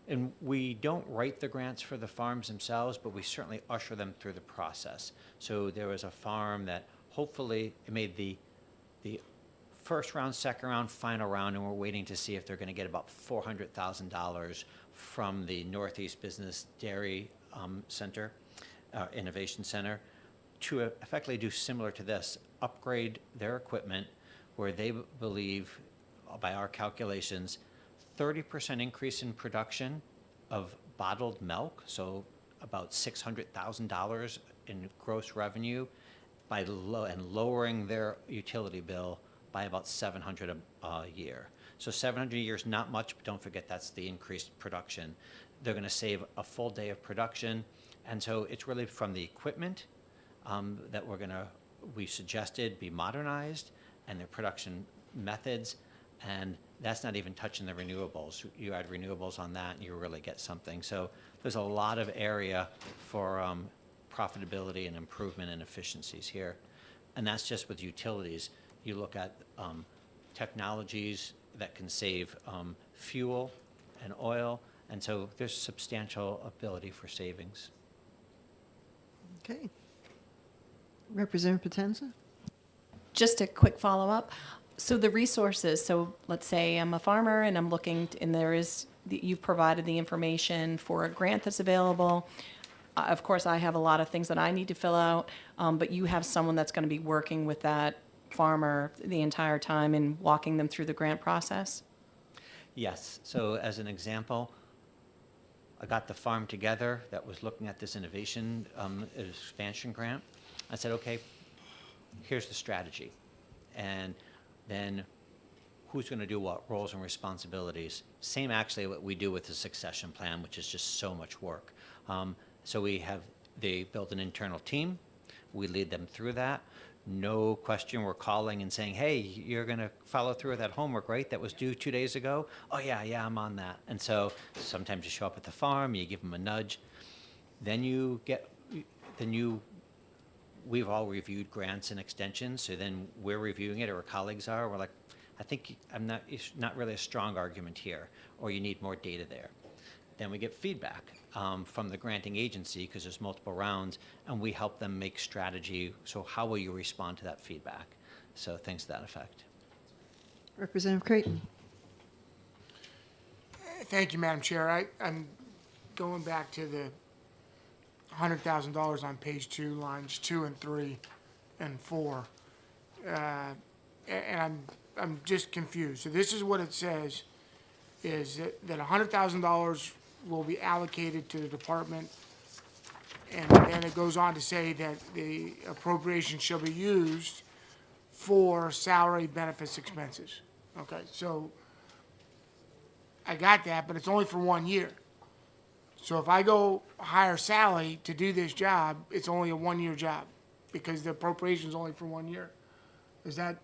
And we don't write the grants for the farms themselves, but we certainly usher them through the process. So there was a farm that hopefully made the first round, second round, final round, and we're waiting to see if they're going to get about $400,000 from the Northeast Business Dairy Center, Innovation Center, to effectively do similar to this, upgrade their equipment where they believe, by our calculations, 30% increase in production of bottled milk, so about $600,000 in gross revenue, and lowering their utility bill by about $700 a year. So $700 a year is not much, but don't forget that's the increased production. They're going to save a full day of production, and so it's really from the equipment that we suggested be modernized, and their production methods, and that's not even touching the renewables. You add renewables on that, and you really get something. So there's a lot of area for profitability and improvement and efficiencies here, and that's just with utilities. You look at technologies that can save fuel and oil, and so there's substantial ability for savings. Okay. Representative Potenza? Just a quick follow-up. So the resources, so let's say I'm a farmer and I'm looking, and you've provided the information for a grant that's available. Of course, I have a lot of things that I need to fill out, but you have someone that's going to be working with that farmer the entire time and walking them through the grant process? Yes, so as an example, I got the farm together that was looking at this innovation expansion grant. I said, okay, here's the strategy. And then who's going to do what roles and responsibilities? Same actually what we do with the succession plan, which is just so much work. So they built an internal team. We lead them through that. No question, we're calling and saying, hey, you're going to follow through with that homework, right? That was due 2 days ago? Oh, yeah, I'm on that. And so sometimes you show up at the farm, you give them a nudge. We've all reviewed grants and extensions, so then we're reviewing it, or our colleagues are. We're like, I think it's not really a strong argument here, or you need more data there. Then we get feedback from the granting agency, because there's multiple rounds, and we help them make strategy. So how will you respond to that feedback? So things to that effect. Representative Creighton. Thank you, Madam Chair. I'm going back to the $100,000 on page 2, lines 2 and 3 and 4. And I'm just confused. So this is what it says, is that $100,000 will be allocated to the department, and then it goes on to say that the appropriation shall be used for salary, benefits, expenses. Okay, so I got that, but it's only for 1 year. So if I go hire Sally to do this job, it's only a 1-year job, because the appropriation is only for 1 year. Is that,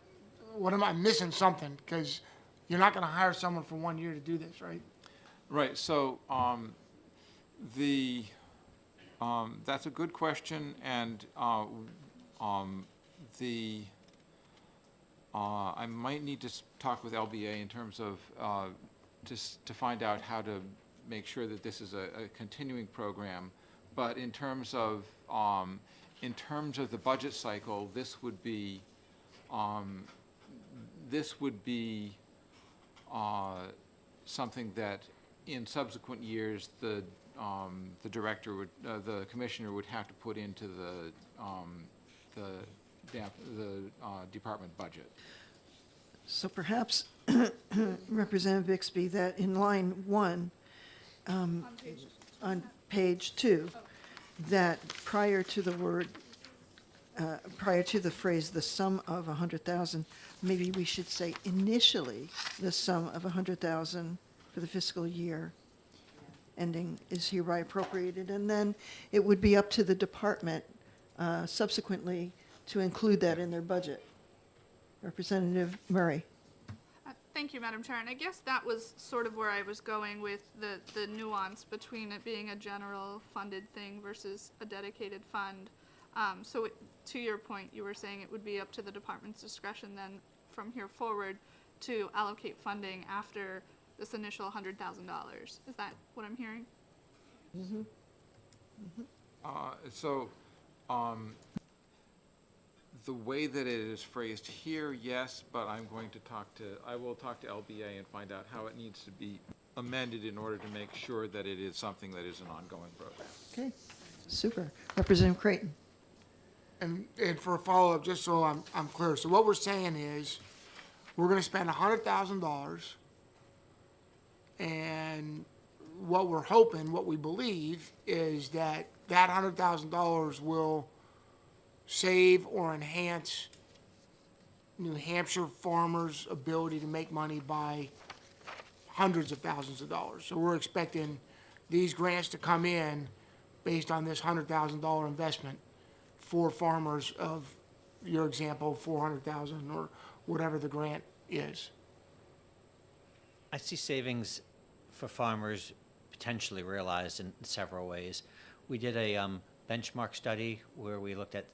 what am I missing something? Because you're not gonna hire someone for 1 year to do this, right? Right, so, that's a good question, and, I might need to talk with LBA in terms of, just to find out how to make sure that this is a continuing program. But in terms of the budget cycle, this would be, something that in subsequent years, the director would, the commissioner would have to put into the department budget. So perhaps, Representative Bixby, that in line 1, on page 2, that prior to the phrase, the sum of 100,000, maybe we should say initially, the sum of 100,000 for the fiscal year ending is hereby appropriated, and then it would be up to the department subsequently to include that in their budget. Representative Murray. Thank you, Madam Chair. And I guess that was sort of where I was going with the nuance between it being a general funded thing versus a dedicated fund. To your point, you were saying it would be up to the department's discretion then from here forward to allocate funding after this initial $100,000. Is that what I'm hearing? The way that it is phrased here, yes, but I will talk to LBA and find out how it needs to be amended in order to make sure that it is something that is an ongoing program. Okay, super. Representative Creighton. And for a follow-up, just so I'm clear, so what we're saying is, we're gonna spend $100,000, and what we're hoping, what we believe, is that $100,000 will save or enhance New Hampshire farmers' ability to make money by hundreds of thousands of dollars. So we're expecting these grants to come in based on this $100,000 investment for farmers of, your example, 400,000 or whatever the grant is. I see savings for farmers potentially realized in several ways. We did a benchmark study where we looked at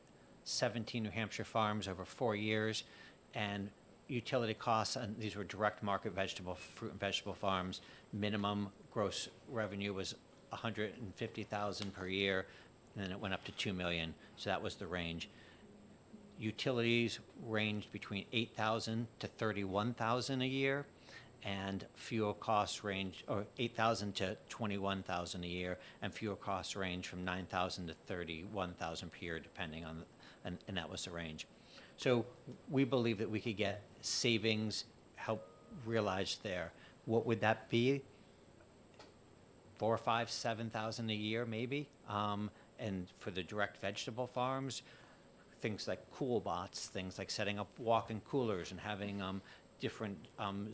17 New Hampshire farms over 4 years, and utility costs, and these were direct market fruit and vegetable farms. Minimum gross revenue was $150,000 per year, and then it went up to $2 million. So that was the range. Utilities ranged between 8,000 to 31,000 a year, and fuel costs range, or 8,000 to 21,000 a year, and fuel costs range from 9,000 to 31,000 per year, depending on, and that was the range. So we believe that we could get savings, help realized there. What would that be? 4, 5, 7,000 a year, maybe. And for the direct vegetable farms, things like cool bots, things like setting up walk-in coolers and having different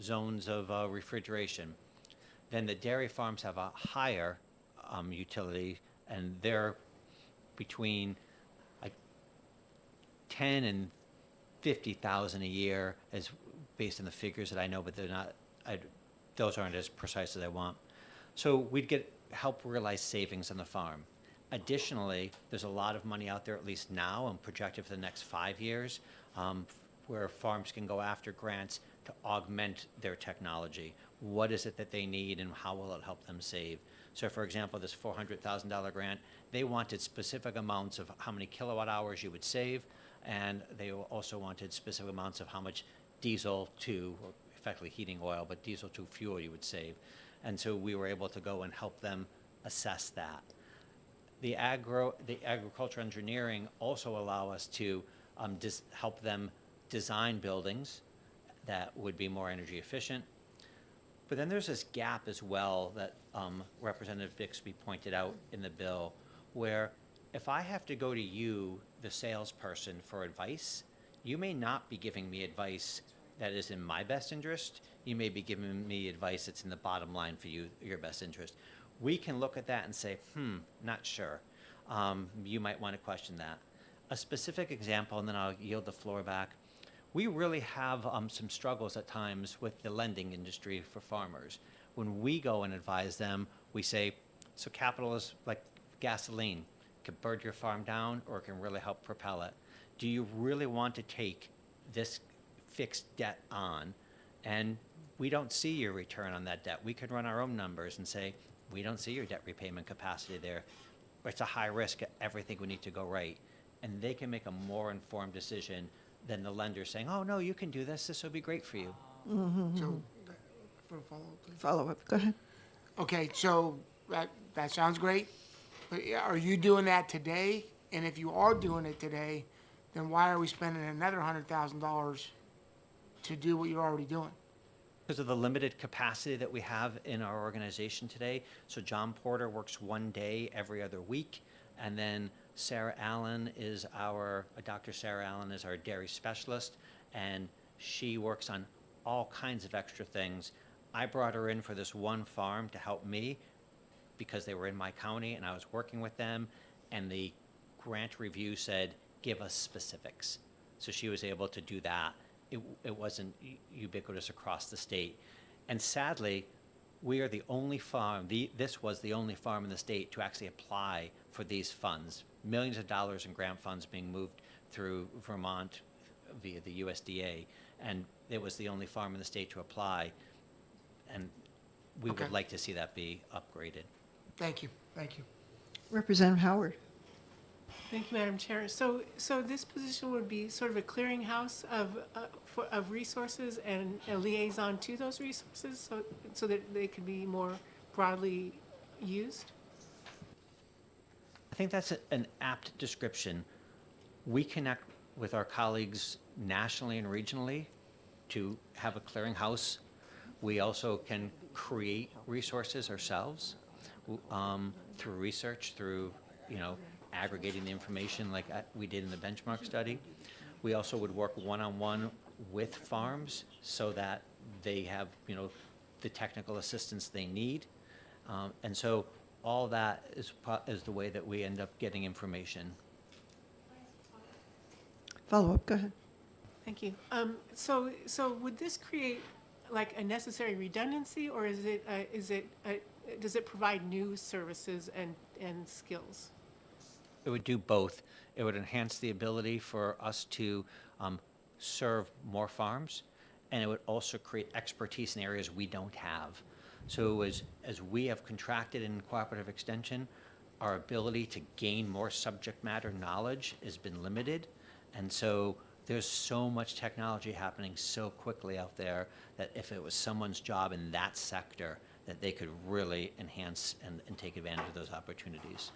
zones of refrigeration. Then the dairy farms have a higher utility, and they're between like 10 and 50,000 a year, as based on the figures that I know, but they're not. Those aren't as precise as I want. So we'd get help realize savings on the farm. Additionally, there's a lot of money out there, at least now, and projected for the next 5 years, where farms can go after grants to augment their technology. What is it that they need, and how will it help them save? So, for example, this $400,000 grant, they wanted specific amounts of how many kilowatt hours you would save, and they also wanted specific amounts of how much diesel to, or effectively heating oil, but diesel to fuel you would save. And so we were able to go and help them assess that. The agriculture engineering also allow us to help them design buildings that would be more energy efficient. But then there's this gap as well that Representative Bixby pointed out in the bill, where if I have to go to you, the salesperson, for advice, you may not be giving me advice that is in my best interest. You may be giving me advice that's in the bottom line for you, your best interest. We can look at that and say, not sure. You might want to question that. A specific example, and then I'll yield the floor back. We really have some struggles at times with the lending industry for farmers. When we go and advise them, we say, so capital is like gasoline. It can burn your farm down, or it can really help propel it. Do you really want to take this fixed debt on? And we don't see your return on that debt. We could run our own numbers and say, we don't see your debt repayment capacity there. It's a high risk, everything would need to go right. And they can make a more informed decision than the lender saying, oh, no, you can do this. This will be great for you. So, for a follow-up, please. Follow-up, go ahead. Okay, so that sounds great, but are you doing that today? And if you are doing it today, then why are we spending another $100,000 to do what you're already doing? Because of the limited capacity that we have in our organization today. So John Porter works 1 day every other week, and then Sarah Allen is Dr. Sarah Allen is our dairy specialist, and she works on all kinds of extra things. I brought her in for this one farm to help me because they were in my county and I was working with them, and the grant review said, give us specifics. So she was able to do that. It wasn't ubiquitous across the state. And sadly, we are the only farm, this was the only farm in the state to actually apply for these funds. Millions of dollars in grant funds being moved through Vermont via the USDA. And it was the only farm in the state to apply. And we Okay. would like to see that be upgraded. Thank you, thank you. Representative Howard. Thank you, Madam Chair. So this position would be sort of a clearinghouse of resources and a liaison to those resources, so that they could be more broadly used? I think that's an apt description. We connect with our colleagues nationally and regionally to have a clearinghouse. We also can create resources ourselves through research, through aggregating the information like we did in the benchmark study. We also would work one-on-one with farms so that they have the technical assistance they need, and so all that is the way that we end up getting information. Follow-up, go ahead. Thank you. So would this create like a necessary redundancy, or does it provide new services and skills? It would do both. It would enhance the ability for us to serve more farms, and it would also create expertise in areas we don't have. So as we have contracted in cooperative extension, our ability to gain more subject matter knowledge has been limited, And so there's so much technology happening so quickly out there that if it was someone's job in that sector, that they could really enhance and take advantage of those opportunities.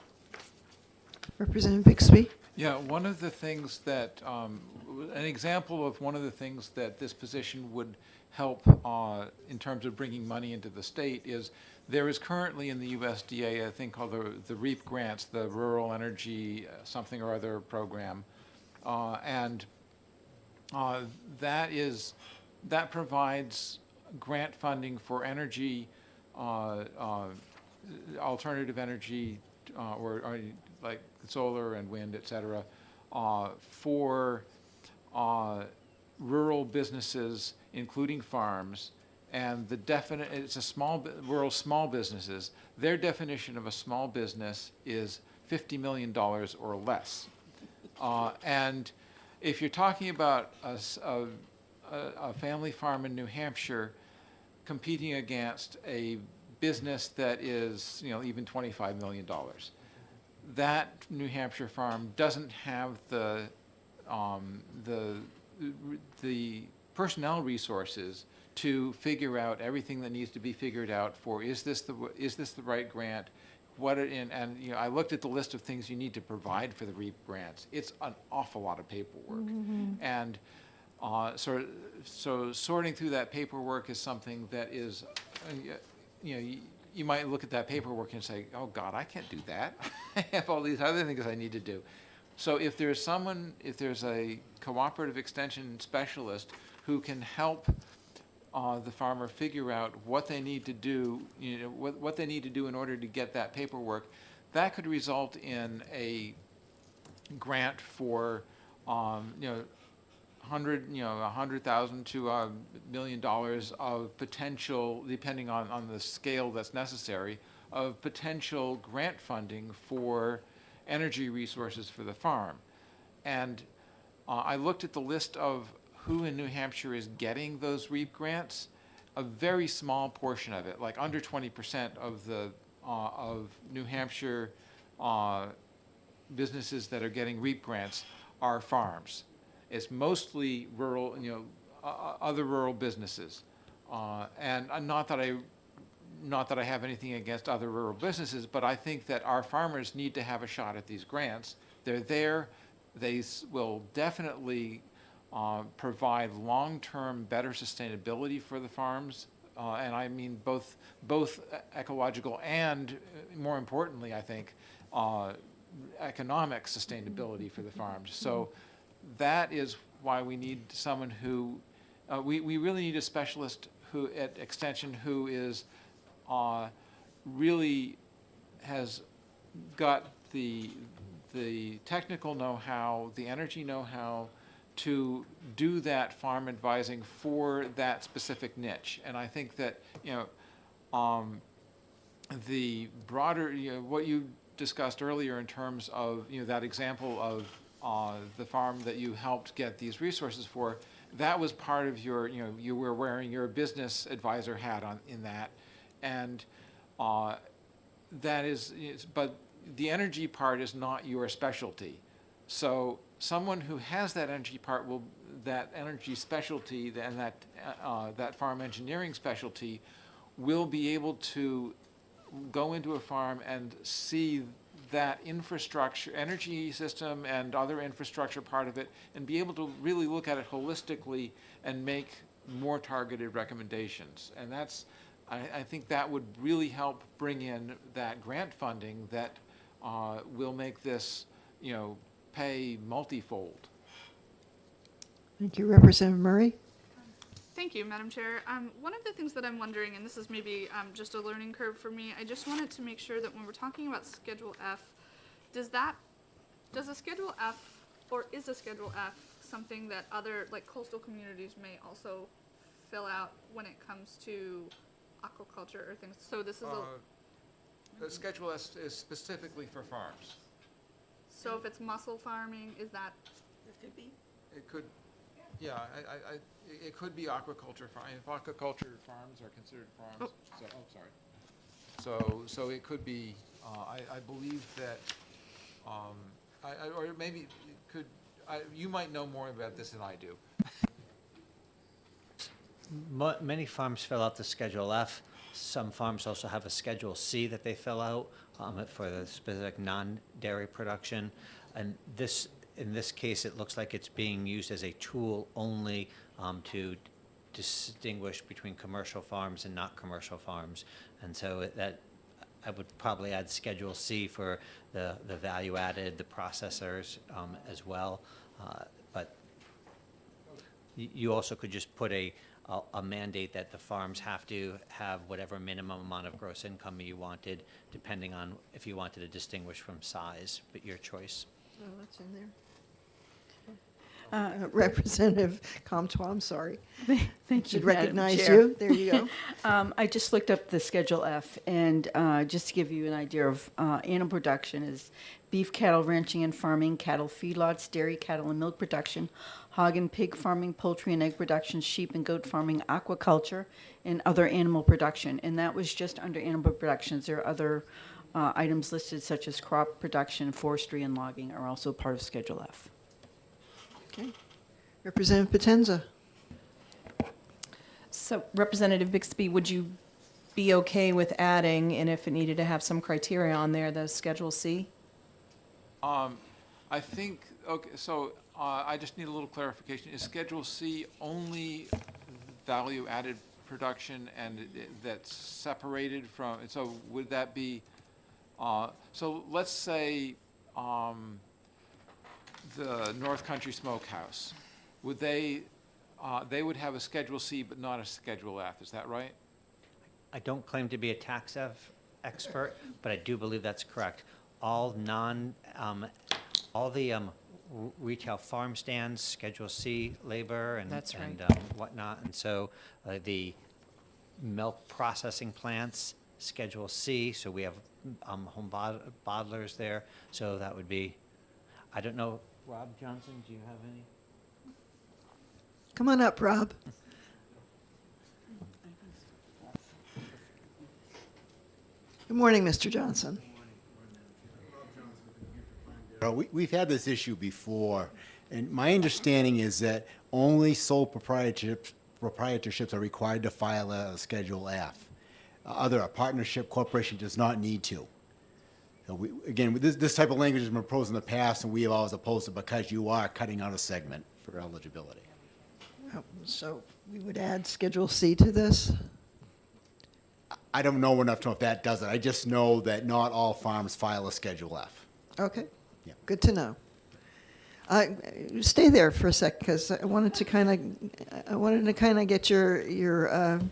Representative Bixby? Yeah, one of the things that, an example of one of the things that this position would help in terms of bringing money into the state is there is currently in the USDA a thing called the REAP grants, the Rural Energy something or other program. And that provides grant funding for energy, alternative energy, or like solar and wind, et cetera, for rural businesses, including farms. And it's rural small businesses. Their definition of a small business is $50 million or less. And if you're talking about a family farm in New Hampshire competing against a business that is, even $25 million, that New Hampshire farm doesn't have the personnel resources to figure out everything that needs to be figured out for, is this the right grant? I looked at the list of things you need to provide for the REAP grants. It's an awful lot of paperwork. And so sorting through that paperwork is something that is, you might look at that paperwork and say, oh God, I can't do that. I have all these other things I need to do. So if there's a cooperative extension specialist who can help the farmer figure out what they need to do, what they need to do in order to get that paperwork, that could result in a grant for, $100,000 to $1 million of potential, depending on the scale that's necessary, of potential grant funding for energy resources for the farm. And I looked at the list of who in New Hampshire is getting those REAP grants. A very small portion of it, like under 20% of New Hampshire businesses that are getting REAP grants are farms. It's mostly rural, other rural businesses. And not that I have anything against other rural businesses, but I think that our farmers need to have a shot at these grants. They're there. They will definitely provide long-term better sustainability for the farms. And I mean both ecological and, more importantly, I think, economic sustainability for the farms. So that is why we need someone who, we really need a specialist who at Extension who is really has got the technical know-how, the energy know-how to do that farm advising for that specific niche. And I think that, the broader, what you discussed earlier in terms of, that example of the farm that you helped get these resources for, that was part of your, you were wearing your business advisor hat in that. And that is, but the energy part is not your specialty. So someone who has that energy part that energy specialty and that farm engineering specialty will be able to go into a farm and see that infrastructure, energy system and other infrastructure part of it, and be able to really look at it holistically and make more targeted recommendations. And I think that would really help bring in that grant funding that will make this, pay multifold. Thank you. Representative Murray? Thank you, Madam Chair. One of the things that I'm wondering, and this is maybe just a learning curve for me, I just wanted to make sure that when we're talking about Schedule F, does a Schedule F, or is a Schedule F something that other, like coastal communities may also fill out when it comes to aquaculture or things? So this is The Schedule S is specifically for farms. so if it's mussel farming, is that? It could, yeah, it could be aquaculture farm. If aquaculture farms are considered farms, so it could be. I believe that, or maybe it could. you might know more about this than I do. Many farms fill out the Schedule F. Some farms also have a Schedule C that they fill out for the specific non-dairy production. And in this case, it looks like it's being used as a tool only to distinguish between commercial farms and not commercial farms. And so that I would probably add Schedule C for the value added, the processors as well. But you also could just put a mandate that the farms have to have whatever minimum amount of gross income you wanted, depending on if you wanted to distinguish from size, but your choice. Oh, that's in there. Representative Comtois, I'm sorry. Thank you, Should Madam recognize Chair. you. There you go. I just looked up the Schedule F, and just to give you an idea of animal production is beef, cattle, ranching and farming, cattle feedlots, dairy, cattle and milk production, hog and pig farming, poultry and egg production, sheep and goat farming, aquaculture, and other animal production. And that was just under animal productions. There are other items listed such as crop production, forestry, and logging are also part of Schedule F. Okay. Representative Potenza. So Representative Bixby, would you be okay with adding, and if it needed to have some criteria on there, the Schedule C? I think, okay, so I just need a little clarification. Is Schedule C only value-added production and that's separated from, so would that be, so let's say the North Country Smokehouse, would they would have a Schedule C but not a Schedule F, is that right? I don't claim to be a tax expert, but I do believe that's correct. All the retail farm stands, Schedule C labor and That's right. and whatnot, and so the milk processing plants, Schedule C. So we have home bottlers there. So that would be. I don't know, Rob Johnson. Do you have any? Come on up, Rob. Good morning, Mr. Johnson. We've had this issue before, and my understanding is that only sole proprietorships are required to file a Schedule F. A partnership corporation does not need to. So this type of language has been proposed in the past, and we have always opposed it because you are cutting out a segment for eligibility. So we would add Schedule C to this? I don't know enough to know if that does it. I just know that not all farms file a Schedule F. Okay. Yeah. Good to know. Stay there for a sec, because I wanted to kind of get your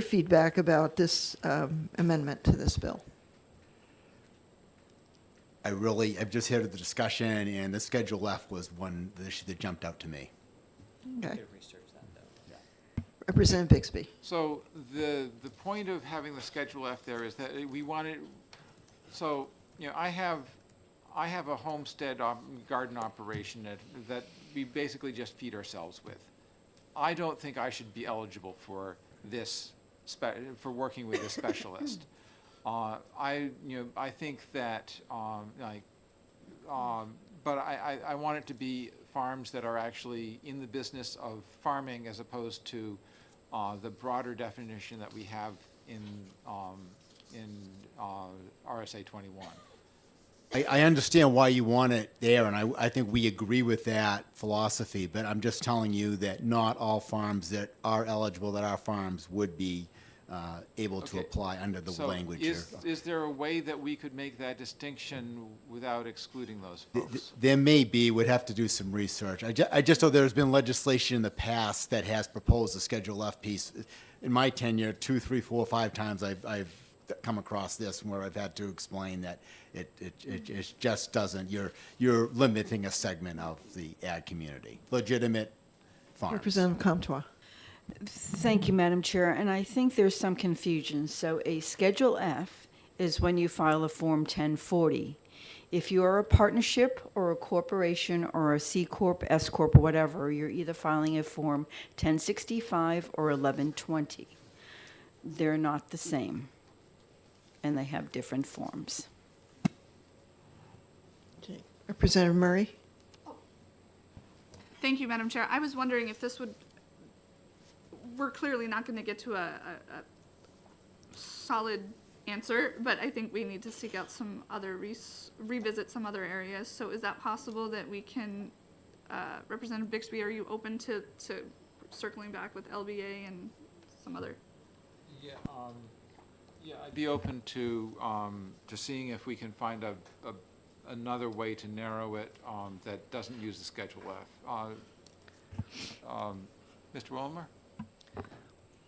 feedback about this amendment to this bill. I've just heard the discussion, and the Schedule F was the issue that jumped out to me. Okay. Could research that though. Representative Bixby. So the point of having the Schedule F there is that we wanted, so, you know, I have a homestead garden operation that we basically just feed ourselves with. I don't think I should be eligible for this, for working with a specialist. I think that, but I want it to be farms that are actually in the business of farming as opposed to the broader definition that we have in RSA 21. I understand why you want it there, and I think we agree with that philosophy, but I'm just telling you that not all farms that are eligible, that are farms, would be able to Okay. apply under the So language here. is there a way that we could make that distinction without excluding those folks? There may be, would have to do some research. I just know there's been legislation in the past that has proposed a Schedule F piece. In my tenure, 2, 3, 4, 5 times I've come across this where I've had to explain that it just doesn't, you're limiting a segment of the ag community, legitimate farms. Representative Comtois. Thank you, Madam Chair, and I think there's some confusion. So a Schedule F is when you file a Form 1040. If you are a partnership or a corporation or a C Corp, S Corp, or whatever, you're either filing a Form 1065 or 1120. They're not the same, and they have different forms. Okay. Representative Murray. Thank you, Madam Chair. I was wondering if this would, we're clearly not going to get to a solid answer, but I think we need to seek out some other, revisit some other areas. So is that possible that we can, Representative Bixby, are you open to circling back with LBA and some other? Yeah, I'd be open to seeing if we can find another way to narrow it that doesn't use the Schedule F. Mr. Wilmer?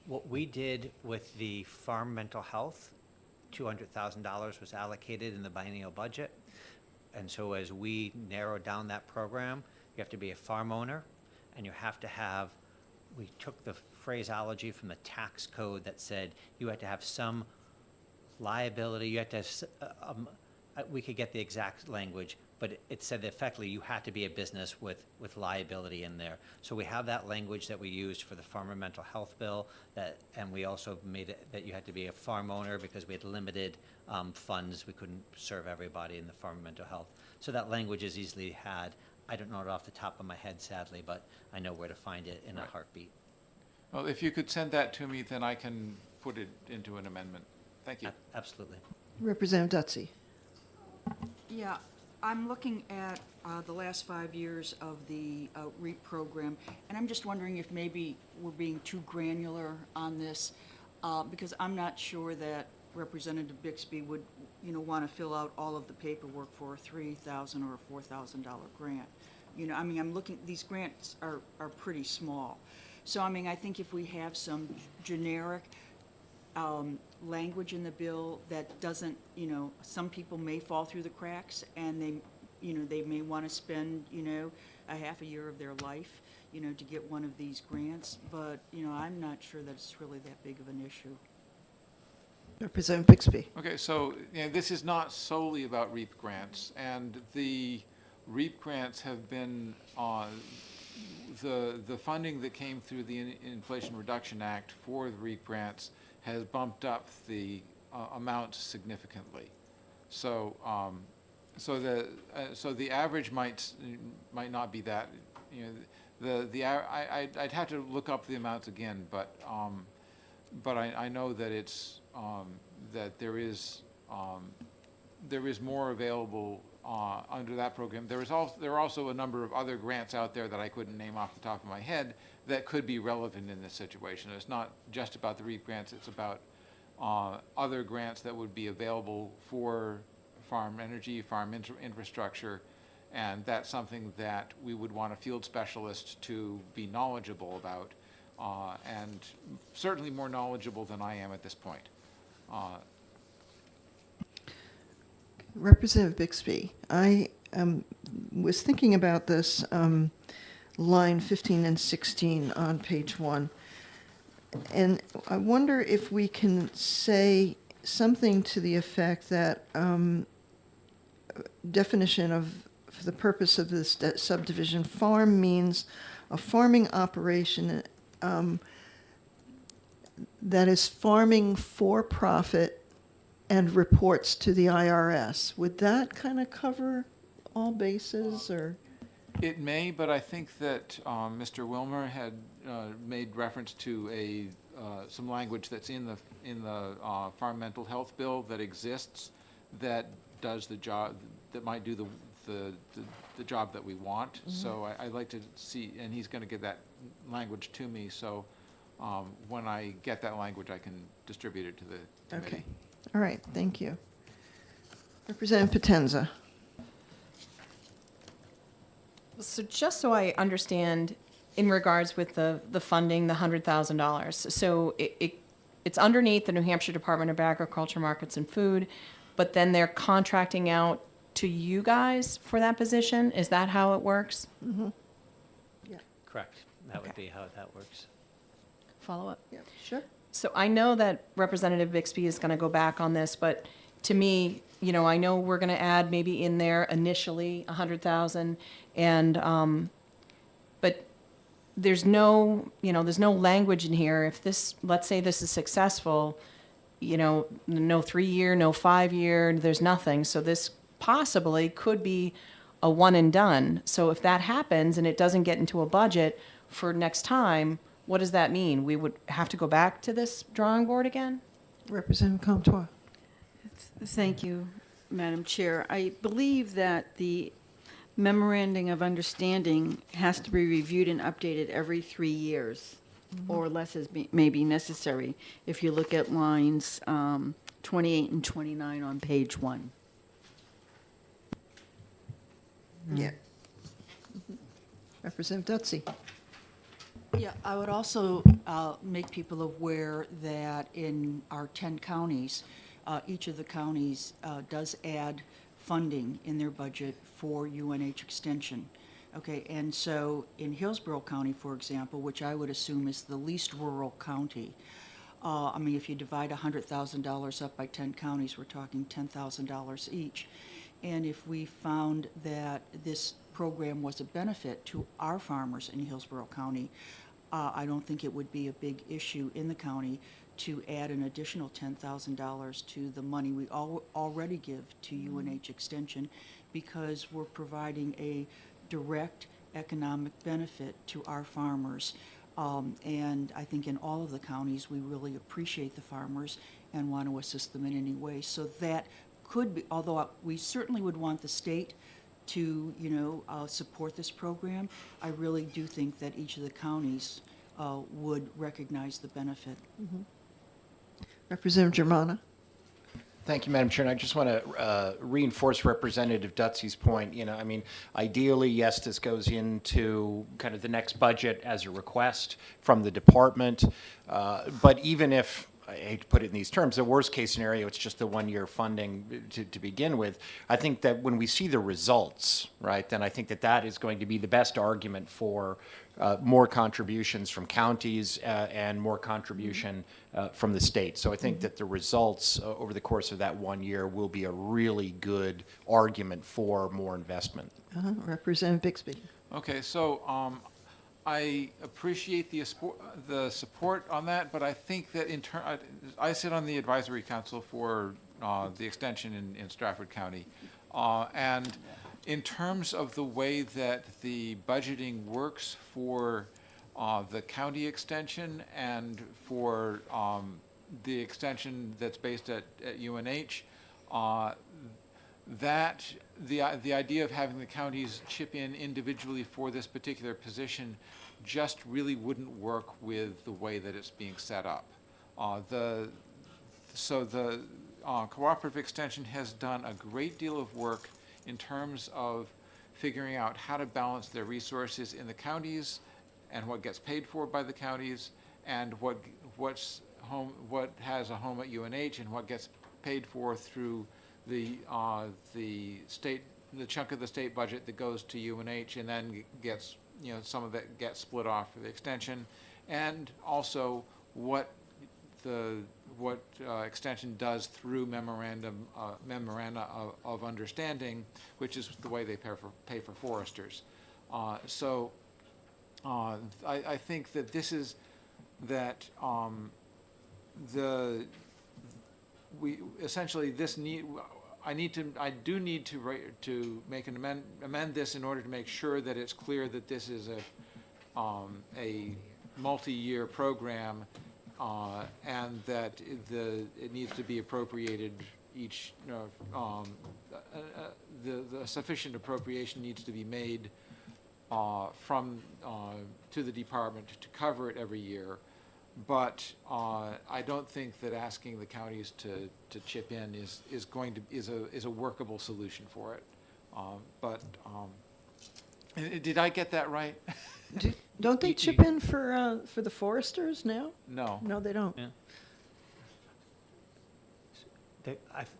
What we did with the farm mental health, $200,000 was allocated in the biennial budget. And so as we narrowed down that program, you have to be a farm owner, and you have to have, we took the phraseology from the tax code that said you had to have some liability, you had to have, we could get the exact language, but it said that effectively you had to be a business with liability in there. So we have that language that we used for the farmer mental health bill, and we also made it that you had to be a farm owner because we had limited funds. We couldn't serve everybody in the farmer mental health. So that language is easily had. I don't know it off the top of my head, sadly, but I know where to find it in a heartbeat. Well, if you could send that to me, then I can put it into an amendment. Thank you. Absolutely. Representative Dutzy. Yeah, I'm looking at the last 5 years of the REAP program, and I'm just wondering if maybe we're being too granular on this, because I'm not sure that Representative Bixby would, want to fill out all of the paperwork for a $3,000 or a $4,000 grant. I mean, I'm looking, these grants are pretty small. So, I mean, I think if we have some generic language in the bill that doesn't, some people may fall through the cracks, and they may want to spend, a half a year of their life, to get one of these grants. But, I'm not sure that it's really that big of an issue. Representative Bixby. Okay, so this is not solely about REAP grants, and the REAP grants have been the funding that came through the Inflation Reduction Act for the REAP grants has bumped up the amount significantly. So so the average might not be that. I'd have to look up the amounts again, but I know that it's that there is more available under that program. There are also a number of other grants out there that I couldn't name off the top of my head that could be relevant in this situation. It's not just about the REAP grants, it's about other grants that would be available for farm energy, farm infrastructure, and that's something that we would want a field specialist to be knowledgeable about, and certainly more knowledgeable than I am at this point. Representative Bixby, I was thinking about this line 15 and 16 on page 1, and I wonder if we can say something to the effect that definition of, for the purpose of this subdivision, farm means a farming operation that is farming for profit and reports to the IRS. Would that kind of cover all bases, or? It may, but I think that Mr. Wilmer had made reference to some language that's in the farm mental health bill that exists that does the job, that might do the job that we want. Mm-hmm. So I'd like to see, and he's going to give that language to me. So when I get that language, I can distribute it to the committee. Okay. All right. Thank you. Representative Potenza. So just so I understand, in regards with the funding, the $100,000, so it's underneath the New Hampshire Department of Agriculture, Markets and Food, but then they're contracting out to you guys for that position? Is that how it works? Mm-hmm. Yeah. Correct. That would Okay. be how that works. Follow up? Yeah. Sure. So I know that Representative Bixby is going to go back on this, but to me, I know we're going to add maybe in there initially 100,000, and but there's no language in here. If this, let's say this is successful, no 3-year, no 5-year, there's nothing. So this possibly could be a one and done. So if that happens and it doesn't get into a budget for next time, what does that mean? We would have to go back to this drawing board again? Representative Comtois. Thank you, Madam Chair. I believe that the memorandum of understanding has to be reviewed and updated every 3 years, or less may be necessary, if you look at lines 28 and 29 on page 1. Yeah. Representative Dutzy. Yeah, I would also make people aware that in our 10 counties, each of the counties does add funding in their budget for UNH Extension. Okay, and so in Hillsborough County, for example, which I would assume is the least rural county, I mean, if you divide $100,000 up by 10 counties, we're talking $10,000 each. And if we found that this program was a benefit to our farmers in Hillsborough County, I don't think it would be a big issue in the county to add an additional $10,000 to the money we already give to UNH Extension, because we're providing a direct economic benefit to our farmers. And I think in all of the counties, we really appreciate the farmers and want to assist them in any way. So that could be, although we certainly would want the state to, support this program, I really do think that each of the counties would recognize the benefit. Representative Germana. Thank you, Madam Chair. And I just want to reinforce Representative Dutzy's point. I mean, ideally, yes, this goes into kind of the next budget as a request from the department. But even if, I hate to put it in these terms, the worst case scenario, it's just the 1-year funding to begin with. I think that when we see the results, right, then I think that that is going to be the best argument for more contributions from counties and more contribution from the state. So I think that the results over the course of that 1 year will be a really good argument for more investment. Representative Bixby. Okay, so I appreciate the support on that, but I think that I sit on the advisory council for the extension in Stratford County, and in terms of the way that the budgeting works for the county extension and for the extension that's based at UNH, that the idea of having the counties chip in individually for this particular position just really wouldn't work with the way that it's being set up. So the cooperative extension has done a great deal of work in terms of figuring out how to balance their resources in the counties and what gets paid for by the counties and what has a home at UNH and what gets paid for through the chunk of the state budget that goes to UNH and then gets, some of it gets split off for the extension, and also what extension does through memoranda of understanding, which is the way they pay for foresters. So I think that this is that I do need to make an amend this in order to make sure that it's clear that this is a multi-year program, and that it needs to be appropriated each. The sufficient appropriation needs to be made to the department to cover it every year. But I don't think that asking the counties to chip in is a workable solution for it. Did I get that right? Don't they chip in for the foresters now? No. No, they don't. Yeah.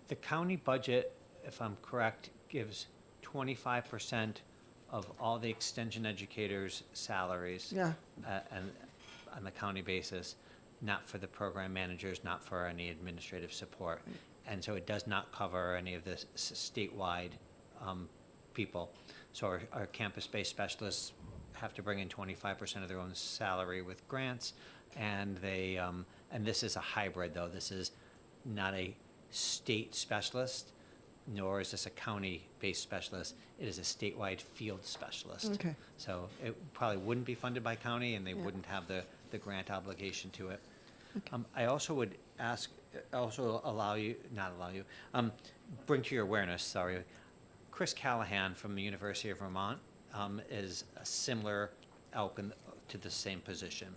The county budget, if I'm correct, gives 25% of all the extension educators' salaries. Yeah. And on the county basis, not for the program managers, not for any administrative support. And so it does not cover any of the statewide people. So our campus-based specialists have to bring in 25% of their own salary with grants, and and this is a hybrid though. This is not a state specialist. nor is this a county-based specialist. It is a statewide field specialist. Okay. So it probably wouldn't be funded by county, and they wouldn't have the grant obligation to it. I also would ask, also bring to your awareness, sorry, Chris Callahan from the University of Vermont is a similar elk to the same position.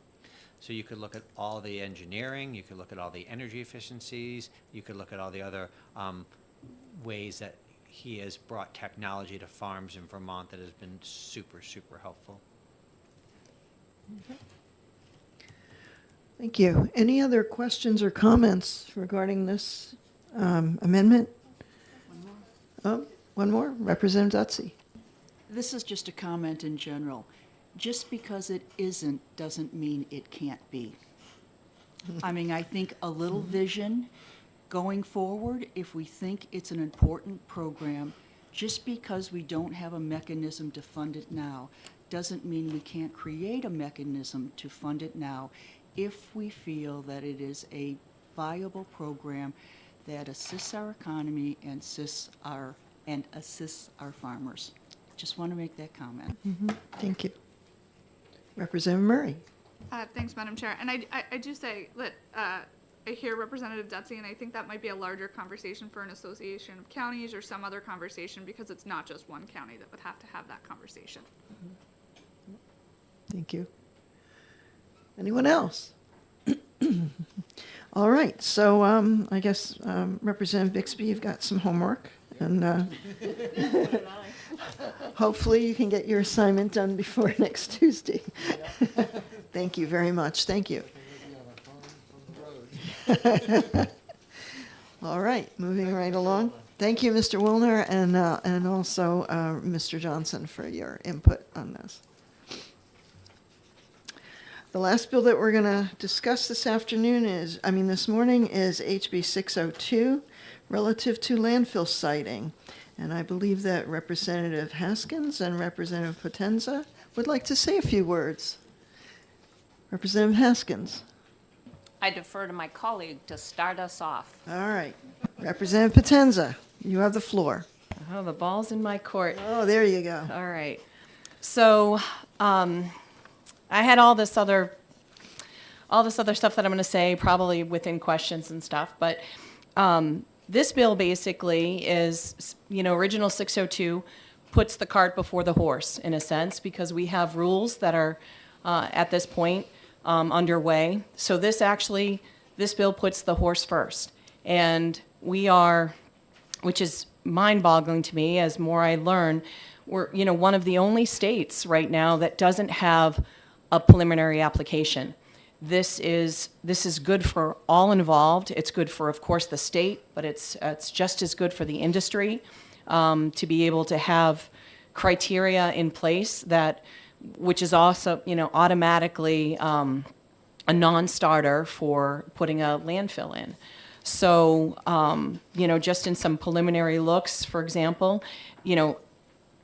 So you could look at all the engineering, you could look at all the energy efficiencies, you could look at all the other ways that he has brought technology to farms in Vermont that has been super, super helpful. Thank you. Any other questions or comments regarding this amendment? One more, Representative Dutzy. This is just a comment in general. Just because it isn't doesn't mean it can't be. I mean, I think a little vision going forward, if we think it's an important program, just because we don't have a mechanism to fund it now, doesn't mean we can't create a mechanism to fund it now if we feel that it is a viable program that assists our economy and assists our farmers. Just want to make that comment. Thank you. Representative Murray. Thanks, Madam Chair. And I do say that I hear Representative Dutzy, and I think that might be a larger conversation for an association of counties or some other conversation, because it's not just one county that would have to have that conversation. Thank you. Anyone else? All right, so I guess Representative Bixby, you've got some homework, and hopefully you can get your assignment done before next Tuesday. Thank you very much. Thank you. All right, moving right along. Thank you, Mr. Wilner, and also Mr. Johnson for your input on this. The last bill that we're going to discuss this morning is HB 602, relative to landfill siting. And I believe that Representative Haskins and Representative Potenza would like to say a few words. Representative Haskins. I defer to my colleague to start us off. All right. Representative Potenza, you have the floor. Oh, the ball's in my court. Oh, there you go. All right. So, I had all this other stuff that I'm going to say, probably within questions and stuff, but this bill basically is, original 602 puts the cart before the horse, in a sense, because we have rules that are, at this point, underway. So this bill puts the horse first. And which is mind-boggling to me as more I learn, we're, one of the only states right now that doesn't have a preliminary application. This is good for all involved. It's good for, of course, the state, but it's just as good for the industry to be able to have criteria in place which is also, automatically a non-starter for putting a landfill in. So, just in some preliminary looks, for example,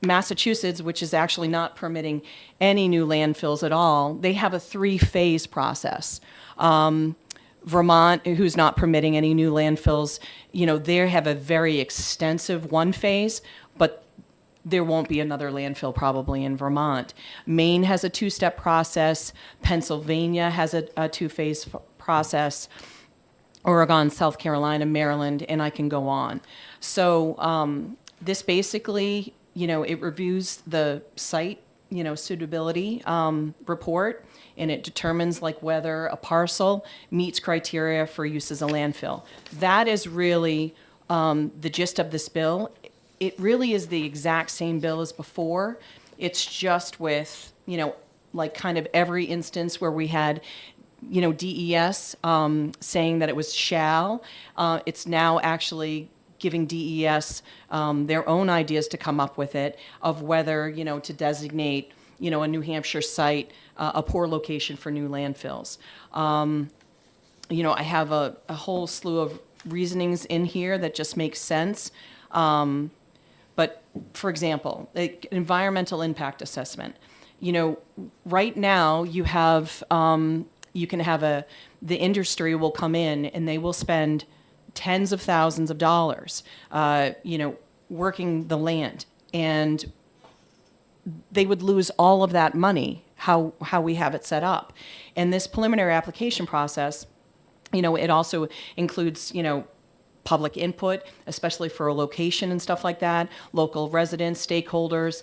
Massachusetts, which is actually not permitting any new landfills at all, they have a 3-phase process. Vermont, who's not permitting any new landfills, they have a very extensive 1-phase, but there won't be another landfill probably in Vermont. Maine has a 2-step process. Pennsylvania has a 2-phase process. Oregon, South Carolina, Maryland, and I can go on. So this basically, it reviews the site, suitability report, and it determines whether a parcel meets criteria for use as a landfill. That is really the gist of this bill. It really is the exact same bill as before. It's just with, kind of every instance where we had DES saying that it was shall. It's now actually giving DES their own ideas to come up with it of whether, to designate, a New Hampshire site a poor location for new landfills. I have a whole slew of reasonings in here that just make sense. But for example, environmental impact assessment. Right now you have, you can have the industry will come in and they will spend tens of thousands of dollars, working the land. And they would lose all of that money, how we have it set up. And this preliminary application process, it also includes, public input, especially for a location and stuff like that, local residents, stakeholders,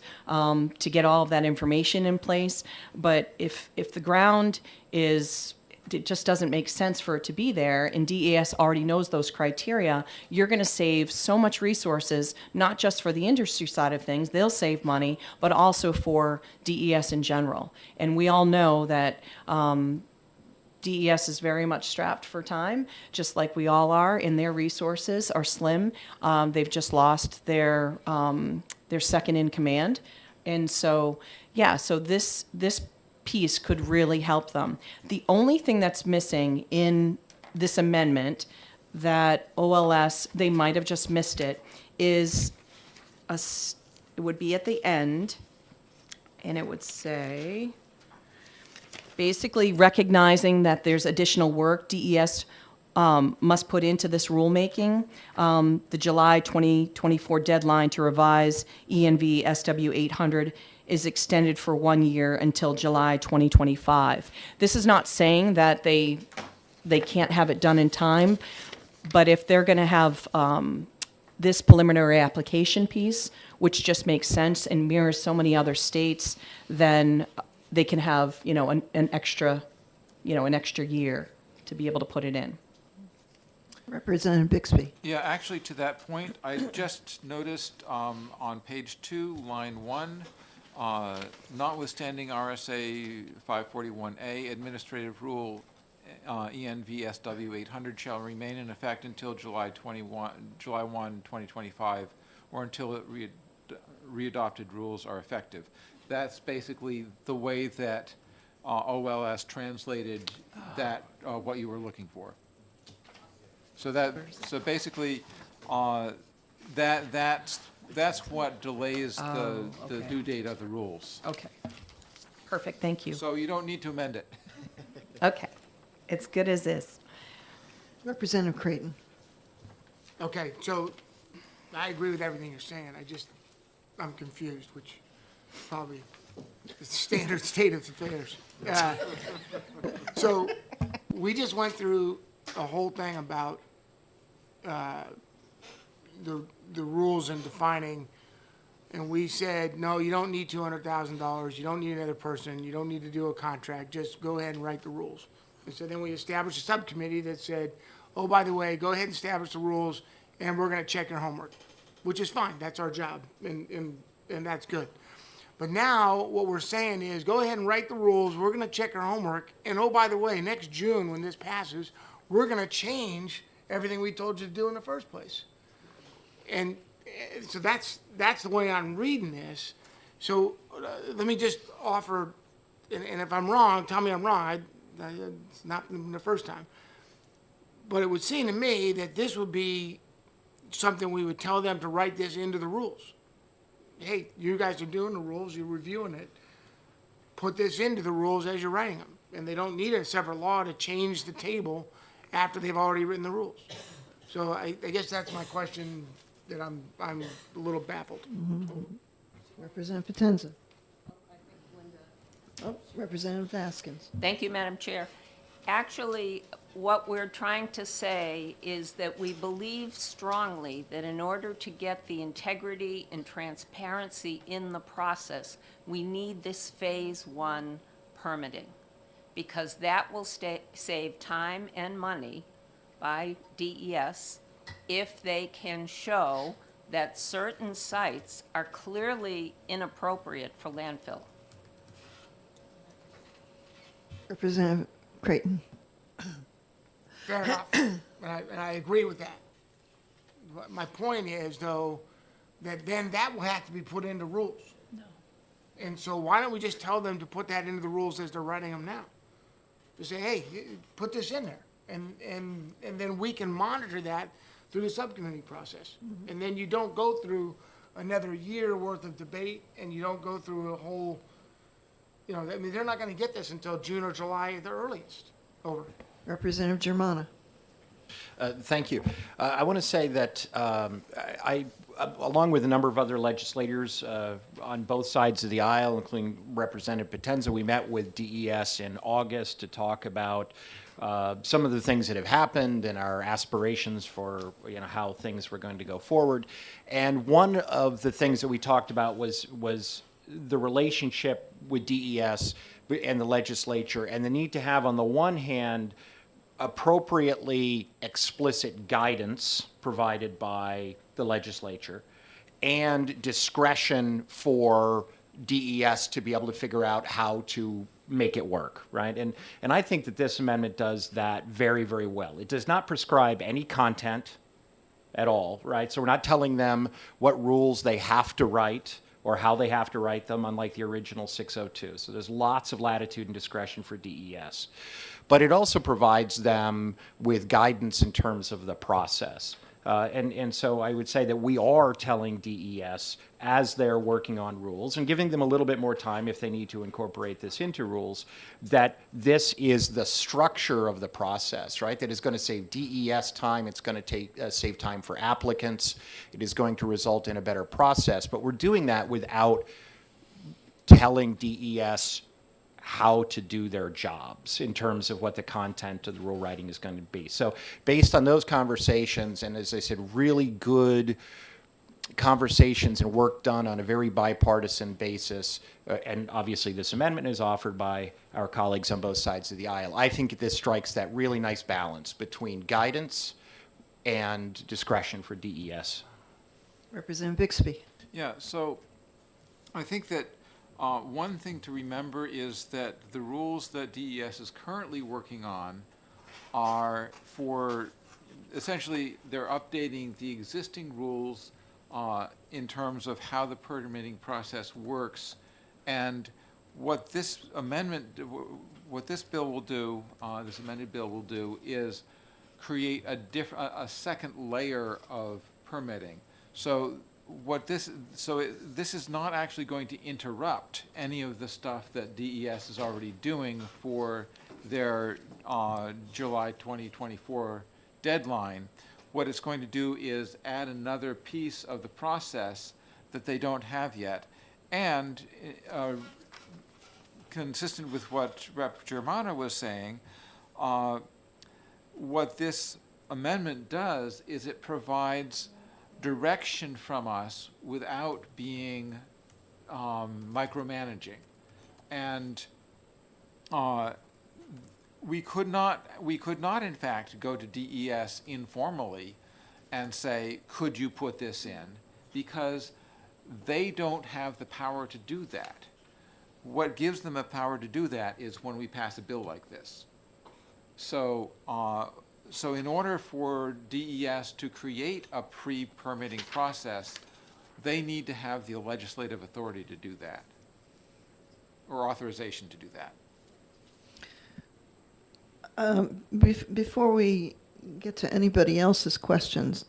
to get all of that information in place. But if the ground it just doesn't make sense for it to be there, and DES already knows those criteria, you're going to save so much resources, not just for the industry side of things, they'll save money, but also for DES in general. And we all know that DES is very much strapped for time, just like we all are, and their resources are slim. They've just lost their second in command. And so, so this piece could really help them. The only thing that's missing in this amendment that OLS, they might have just missed it, is it would be at the end, and it would say, basically recognizing that there's additional work DES must put into this rulemaking. The July 2024 deadline to revise ENV SW 800 is extended for 1 year until July 2025. This is not saying that they can't have it done in time, but if they're going to have this preliminary application piece, which just makes sense and mirrors so many other states, then they can have, an extra year to be able to put it in. Representative Bixby. Yeah, actually, to that point, I just noticed on page 2, line 1, notwithstanding RSA 541A, administrative rule ENV SW 800 shall remain in effect until July 1, 2025, or until readopted rules are effective. That's basically the way that OLS translated that, what you were looking for. So basically, that's what delays the due date of the rules. Okay. Perfect, thank you. So you don't need to amend it. Okay, it's good as is. Representative Creighton. Okay, so I agree with everything you're saying. I'm confused, which probably is the standard state of affairs. So we just went through a whole thing about the rules and defining, and we said, no, you don't need $200,000, you don't need another person, you don't need to do a contract, just go ahead and write the rules. And so then we established a subcommittee that said, oh, by the way, go ahead and establish the rules, and we're gonna check your homework, which is fine, that's our job, and that's good. But now, what we're saying is, go ahead and write the rules, we're gonna check your homework, and oh, by the way, next June, when this passes, we're gonna change everything we told you to do in the first place. And so that's the way I'm reading this. So let me just offer, and if I'm wrong, tell me I'm wrong. It's not the first time. But it would seem to me that this would be something we would tell them to write this into the rules. Hey, you guys are doing the rules, you're reviewing it. Put this into the rules as you're writing them. And they don't need a separate law to change the table after they've already written the rules. So I guess that's my question, that I'm a little baffled. Representative Potenza. Oh, Representative Vaskins. Thank you, Madam Chair. Actually, what we're trying to say is that we believe strongly that in order to get the integrity and transparency in the process, we need this Phase 1 permitting, because that will save time and money by DES if they can show that certain sites are clearly inappropriate for landfill. Representative Creighton. Fair enough, and I agree with that. But my point is, though, that then that will have to be put into rules. No. And so why don't we just tell them to put that into the rules as they're writing them now? To say, hey, put this in there, and then we can monitor that through the subcommittee process. Mm-hmm. And then you don't go through another year worth of debate, and you don't go through a whole, I mean, they're not gonna get this until June or July at the earliest. Over. Representative Germana. Thank you. I want to say that along with a number of other legislators on both sides of the aisle, including Representative Potenza, we met with DES in August to talk about some of the things that have happened and our aspirations for how things were going to go forward. And one of the things that we talked about was the relationship with DES and the legislature, and the need to have, on the one hand, appropriately explicit guidance provided by the legislature and discretion for DES to be able to figure out how to make it work, right? And I think that this amendment does that very, very well. It does not prescribe any content at all, right? So we're not telling them what rules they have to write or how they have to write them, unlike the original 602. So there's lots of latitude and discretion for DES. But it also provides them with guidance in terms of the process. And so I would say that we are telling DES, as they're working on rules, and giving them a little bit more time if they need to incorporate this into rules, that this is the structure of the process, right? That is going to save DES time. It's going to save time for applicants. It is going to result in a better process. But we're doing that without telling DES how to do their jobs in terms of what the content of the rule writing is going to be. So based on those conversations, and as I said, really good conversations and work done on a very bipartisan basis, and obviously this amendment is offered by our colleagues on both sides of the aisle, I think this strikes that really nice balance between guidance and discretion for DES. Representative Bixby. Yeah, so I think that one thing to remember is that the rules that DES is currently working on are for, essentially, they're updating the existing rules in terms of how the permitting process works. And what this amendment, what this bill will do, this amended bill will do, is create a second layer of permitting. So this is not actually going to interrupt any of the stuff that DES is already doing for their July 2024 deadline. What it's going to do is add another piece of the process that they don't have yet. And consistent with what Rep. Germano was saying, what this amendment does is it provides direction from us without being micromanaging. And we could not in fact go to DES informally and say, could you put this in? Because they don't have the power to do that. What gives them the power to do that is when we pass a bill like this. So in order for DES to create a pre-permitting process, they need to have the legislative authority to do that, or authorization to do that. Before we get to anybody else's questions,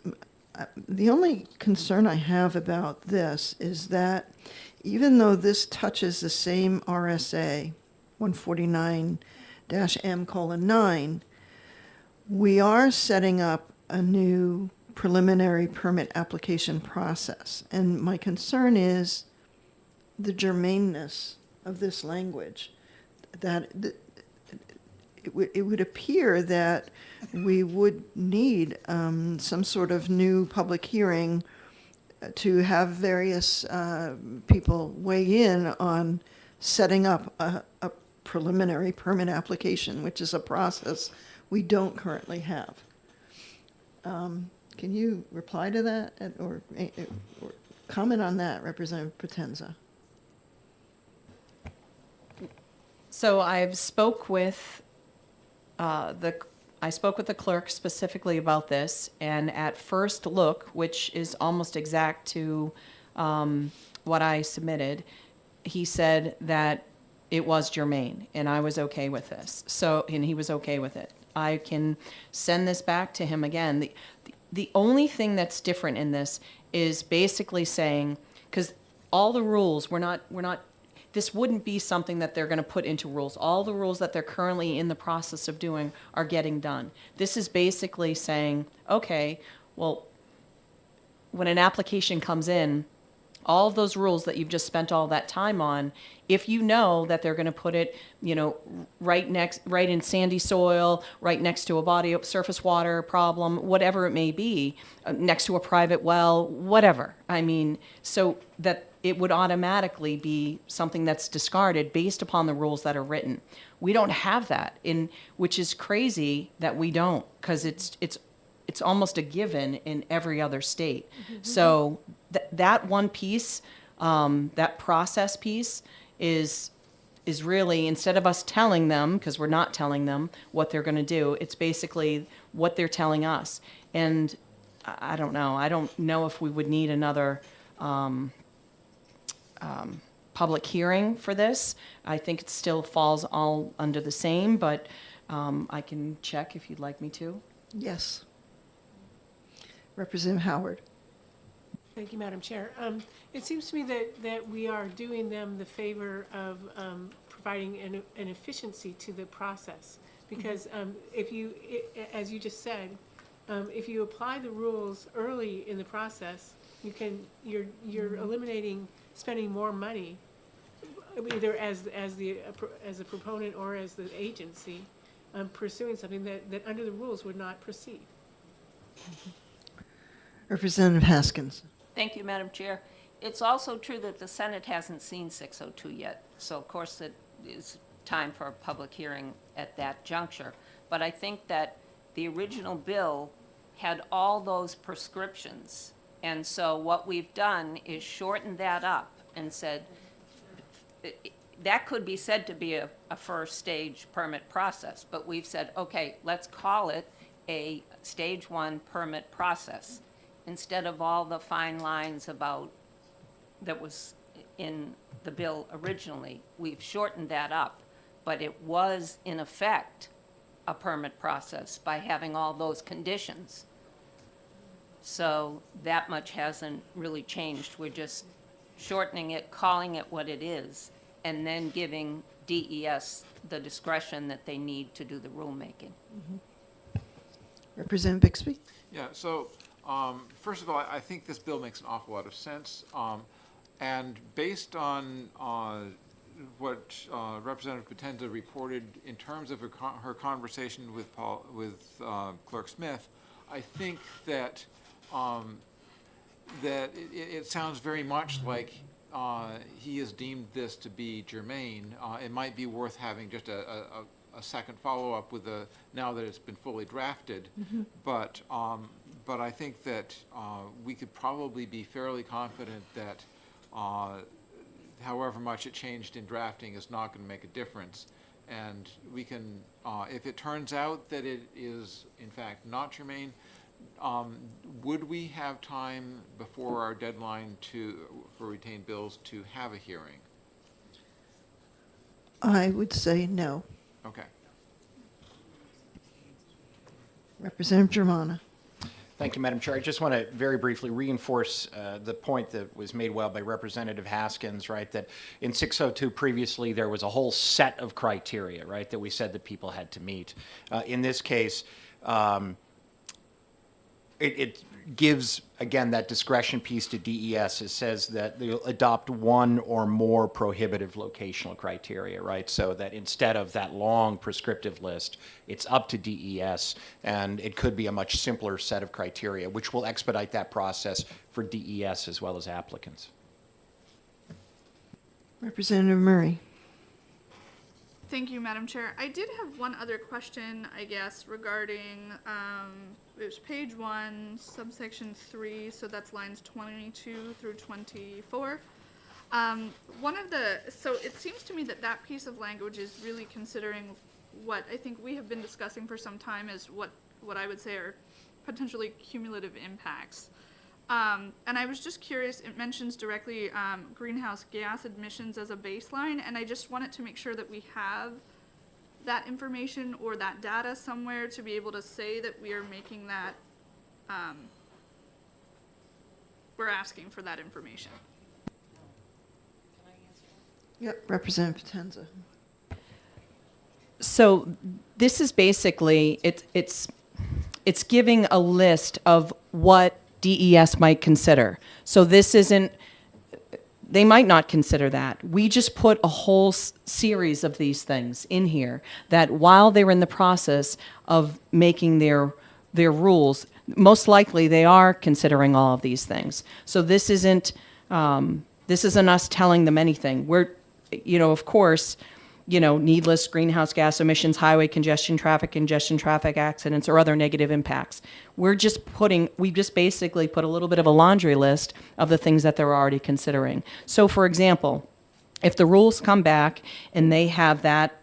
the only concern I have about this is that even though this touches the same RSA 149-M:9, we are setting up a new preliminary permit application process. And my concern is the germaneness of this language, that it would appear that we would need some sort of new public hearing to have various people weigh in on setting up a preliminary permit application, which is a process we don't currently have. Can you reply to that or comment on that, Representative Potenza? So I've spoke with the clerk specifically about this, and at first look, which is almost exact to what I submitted, he said that it was germane, and I was okay with this. So, and he was okay with it. I can send this back to him again. The only thing that's different in this is basically saying, because all the rules, this wouldn't be something that they're going to put into rules. All the rules that they're currently in the process of doing are getting done. This is basically saying, okay, well, when an application comes in, all of those rules that you've just spent all that time on, if you know that they're going to put it, right in sandy soil, right next to a body of surface water problem, whatever it may be, next to a private well, whatever. I mean, so that it would automatically be something that's discarded based upon the rules that are written. We don't have that, which is crazy that we don't, because it's almost a given in every other state. So that one piece, that process piece, is really, instead of us telling them, because we're not telling them what they're going to do, it's basically what they're telling us. And I don't know. I don't know if we would need another public hearing for this. I think it still falls all under the same, but I can check if you'd like me to. Yes. Representative Howard. Thank you, Madam Chair. It seems to me that we are doing them the favor of providing an efficiency to the process. Because as you just said, if you apply the rules early in the process, you're eliminating spending more money, either as a proponent or as the agency, pursuing something that under the rules would not proceed. Representative Haskins. Thank you, Madam Chair. It's also true that the Senate hasn't seen 602 yet, so of course it is time for a public hearing at that juncture. But I think that the original bill had all those prescriptions, and so what we've done is shortened that up and said, that could be said to be a first stage permit process, but we've said, okay, let's call it a stage 1 permit process, instead of all the fine lines that was in the bill originally. We've shortened that up, but it was in effect a permit process by having all those conditions. So that much hasn't really changed. We're just shortening it, calling it what it is, and then giving DES the discretion that they need to do the rulemaking. Representative Bixby. Yeah, so, first of all, I think this bill makes an awful lot of sense. And based on what Representative Potenza reported in terms of her conversation with Clerk Smith, I think that it sounds very much like he has deemed this to be germane. It might be worth having just a second follow-up with now that it's been fully drafted. But I think that we could probably be fairly confident that however much it changed in drafting is not going to make a difference. And we can, if it turns out that it is in fact not germane, would we have time before our deadline for retained bills to have a hearing? I would say no. Okay. Representative Germana. Thank you, Madam Chair. I just want to very briefly reinforce the point that was made well by Representative Haskins, right, that in 602 previously there was a whole set of criteria, right, that we said that people had to meet. In this case, it gives, again, that discretion piece to DES. It says that they'll adopt one or more prohibitive locational criteria, right? So that instead of that long prescriptive list, it's up to DES, and it could be a much simpler set of criteria, which will expedite that process for DES as well as applicants. Representative Murray. Thank you, Madam Chair. I did have one other question, I guess, regarding, it was page 1, subsection 3, so that's lines 22 through 24. So it seems to me that piece of language is really considering what I think we have been discussing for some time as what I would say are potentially cumulative impacts. And I was just curious, it mentions directly greenhouse gas emissions as a baseline, and I just wanted to make sure that we have that information or that data somewhere to be able to say that we are making that, we're asking for that information. Yep, Representative Potenza. So this is basically, it's giving a list of what DES might consider. So this isn't, they might not consider that. We just put a whole series of these things in here that while they're in the process of making their rules, most likely they are considering all of these things. So this isn't us telling them anything. We're, of course, needless greenhouse gas emissions, highway congestion, traffic accidents, or other negative impacts. We just basically put a little bit of a laundry list of the things that they're already considering. So, for example, if the rules come back and they have that,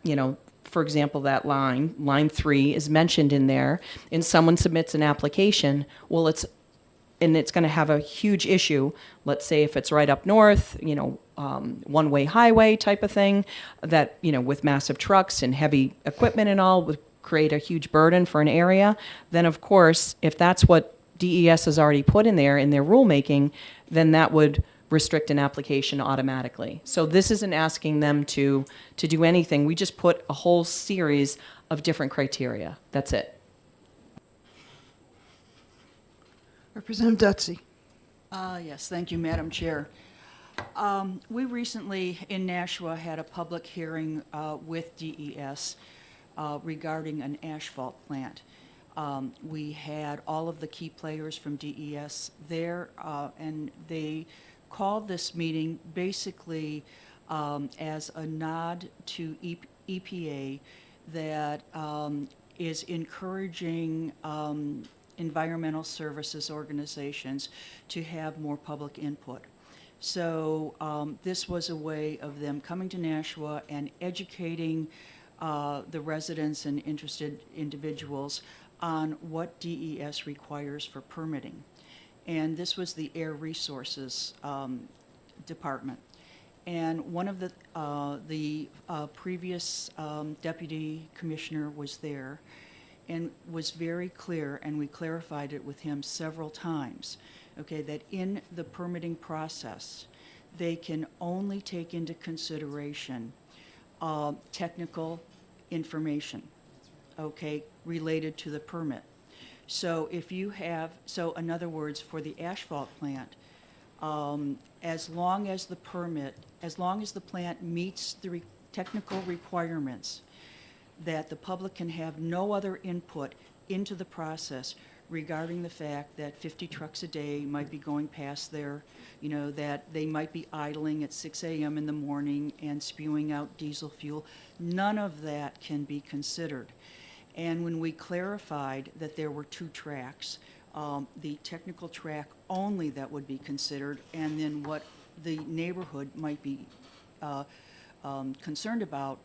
for example, that line 3 is mentioned in there, and someone submits an application, well, it's going to have a huge issue. Let's say if it's right up north, one-way highway type of thing, that, with massive trucks and heavy equipment and all, would create a huge burden for an area. Then, of course, if that's what DES has already put in their rulemaking, then that would restrict an application automatically. So this isn't asking them to do anything. We just put a whole series of different criteria. That's it. Representative Dutsey. Yes, thank you, Madam Chair. We recently in Nashua had a public hearing with DES regarding an asphalt plant. We had all of the key players from DES there, and they called this meeting basically as a nod to EPA that is encouraging environmental services organizations to have more public input. So this was a way of them coming to Nashua and educating the residents and interested individuals on what DES requires for permitting. And this was the Air Resources Department. And one of the previous deputy commissioner was there and was very clear, and we clarified it with him several times, okay, that in the permitting process, they can only take into consideration technical information, okay, related to the permit. So if you have, so in other words, for the asphalt plant, as long as the plant meets the technical requirements, that the public can have no other input into the process regarding the fact that 50 trucks a day might be going past there, that they might be idling at 6 a.m. in the morning and spewing out diesel fuel. None of that can be considered. And when we clarified that there were 2 tracks, the technical track only that would be considered, and then what the neighborhood might be concerned about,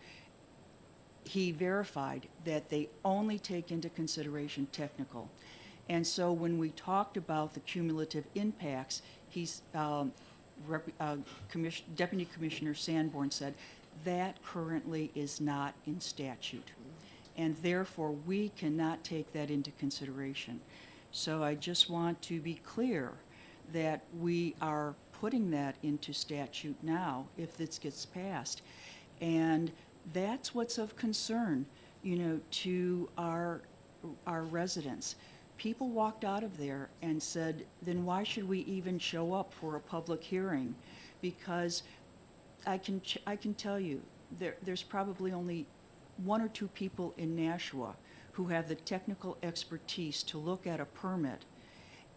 he verified that they only take into consideration technical. And so when we talked about the cumulative impacts, Deputy Commissioner Sanborn said that currently is not in statute. And therefore, we cannot take that into consideration. So I just want to be clear that we are putting that into statute now if this gets passed. And that's what's of concern, to our residents. People walked out of there and said, then why should we even show up for a public hearing? Because I can tell you, there's probably only 1 or 2 people in Nashua who have the technical expertise to look at a permit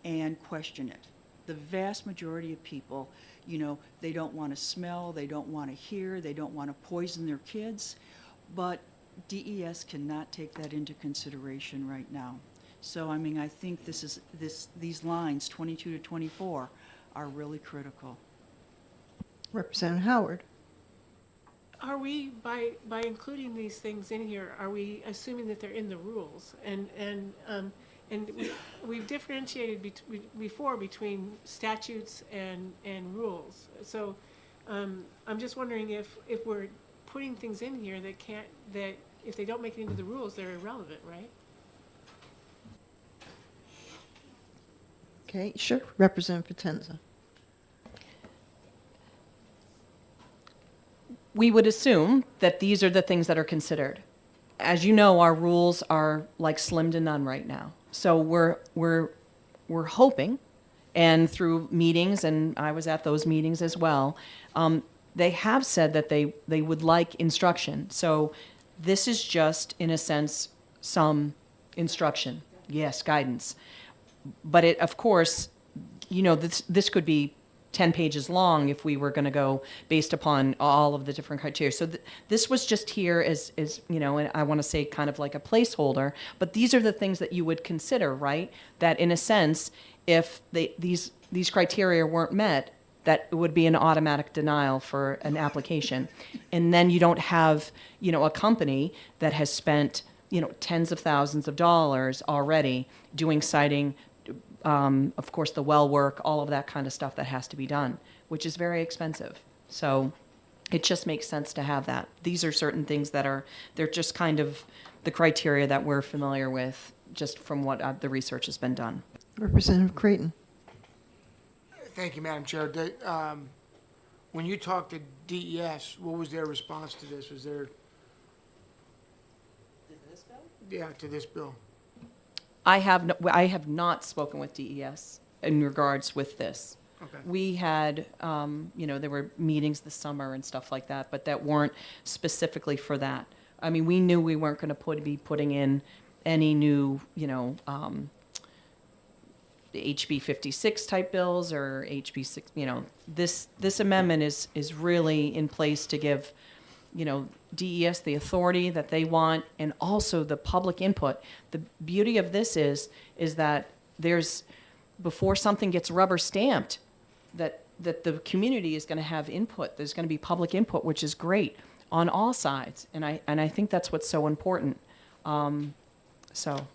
and question it. The vast majority of people, they don't want to smell, they don't want to hear, they don't want to poison their kids, but DES cannot take that into consideration right now. So, I think these lines, 22 to 24, are really critical. Representative Howard. Are we, by including these things in here, are we assuming that they're in the rules? And we've differentiated before between statutes and rules. So I'm just wondering if we're putting things in here that if they don't make it into the rules, they're irrelevant, right? Okay, sure. Representative Potenza. we would assume that these are the things that are considered. As you know, our rules are like slim to none right now. So we're hoping, and through meetings, and I was at those meetings as well, they have said that they would like instruction. So this is just, in a sense, some instruction. Yes, guidance. But it, of course, you know, this could be 10 pages long if we were going to go based upon all of the different criteria. So this was just here as, you know, and I want to say kind of like a placeholder, but these are the things that you would consider, right? That in a sense, if these criteria weren't met, that it would be an automatic denial for an application. And then you don't have, you know, a company that has spent, you know, tens of thousands of dollars already doing siting, of course, the well work, all of that kind of stuff that has to be done, which is very expensive. So it just makes sense to have that. These are certain things that they're just kind of the criteria that we're familiar with just from what the research has been done. Representative Creighton. Thank you, Madam Chair. When you talked to DES, what was their response to this? Was there? Yeah, to this bill. I have not spoken with DES in regards with this. Okay. We had, you know, there were meetings this summer and stuff like that, but that weren't specifically for that. I mean, we knew we weren't going to be putting in any new, you know, the HB 56 type bills or HB 6. You know, this amendment is really in place to give, you know, DES the authority that they want, and also the public input. The beauty of this is that there's, before something gets rubber stamped, that the community is going to have input. There's going to be public input, which is great on all sides, and I think that's what's so important. So.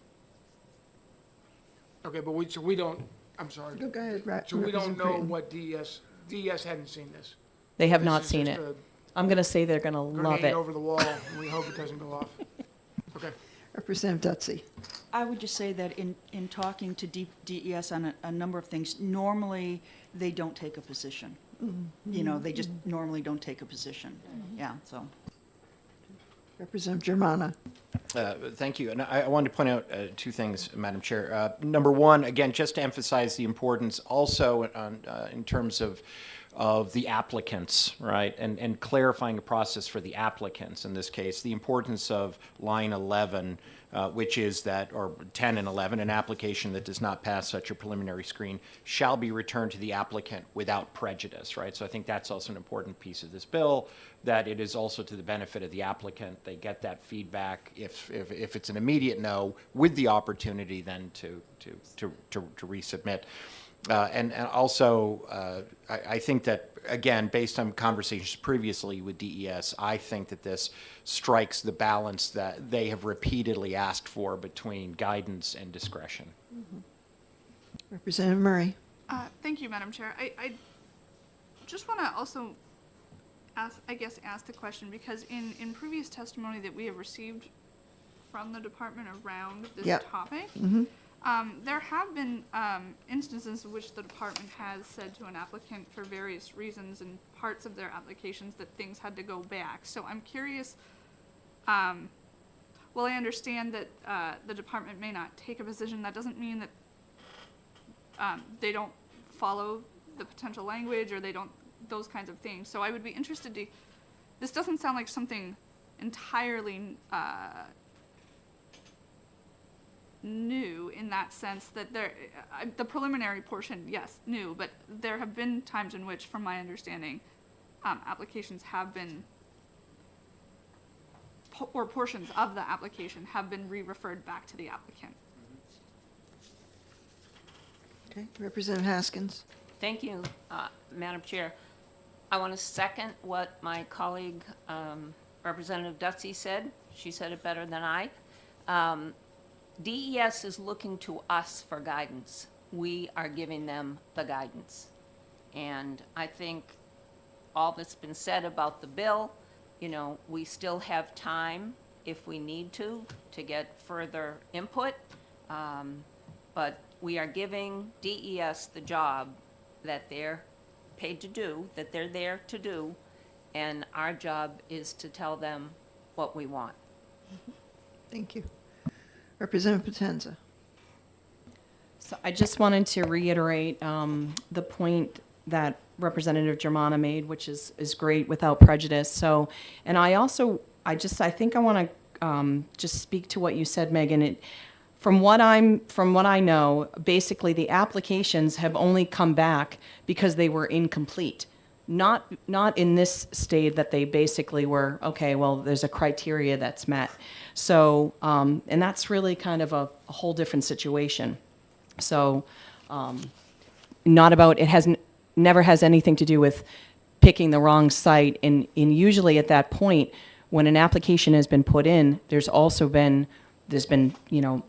Okay, but we don't, I'm sorry. Go ahead, So we don't Representative know Creighton. what DES hadn't seen this. They have This not is seen just it. a I'm going to say they're going to love Grenade it. over the wall, and we hope it doesn't go off. Okay. Representative Dutsey. I would just say that in talking to DES on a number of things, normally they don't take a position. You know, they just normally don't take a position. Yeah, so. Representative Germana. Thank you. And I wanted to point out two things, Madam Chair. Number one, again, just to emphasize the importance also in terms of the applicants, right? And clarifying the process for the applicants in this case, the importance of line 11, which is that, or 10 and 11, an application that does not pass such a preliminary screen shall be returned to the applicant without prejudice, right? So I think that's also an important piece of this bill, that it is also to the benefit of the applicant. They get that feedback if it's an immediate no, with the opportunity then to resubmit. And also, I think that, again, based on conversations previously with DES, I think that this strikes the balance that they have repeatedly asked for between guidance and discretion. Representative Murray. Thank you, Madam Chair. I just want to also ask the question, because in previous testimony that we have received from the department around this Yep. topic, there have been instances in which the department has said to an applicant for various reasons in parts of their applications that things had to go back. So I'm curious, well, I understand that the department may not take a position. That doesn't mean that they don't follow the potential language, or they don't, those kinds of things. So I would be interested to, this doesn't sound like something entirely new in that sense, that the preliminary portion, yes, new, but there have been times in which, from my understanding, applications have been, or portions of the application have been re-referred back to the applicant. Okay, Representative Haskins. Thank you, Madam Chair. I want to second what my colleague, Representative Dutsey said. She said it better than I. DES is looking to us for guidance. We are giving them the guidance. And I think all that's been said about the bill, you know, we still have time, if we need to get further input. But we are giving DES the job that they're paid to do, that they're there to do, and our job is to tell them what we want. Thank you. Representative Potenza. So I just wanted to reiterate the point that Representative Germana made, which is great, without prejudice. So, and I think I want to just speak to what you said, Megan. From what I know, basically the applications have only come back because they were incomplete. Not in this state that they basically were, okay, well, there's a criteria that's met. So, and that's really kind of a whole different situation. So, not about, never has anything to do with picking the wrong site. And usually at that point, when an application has been put in, there's been,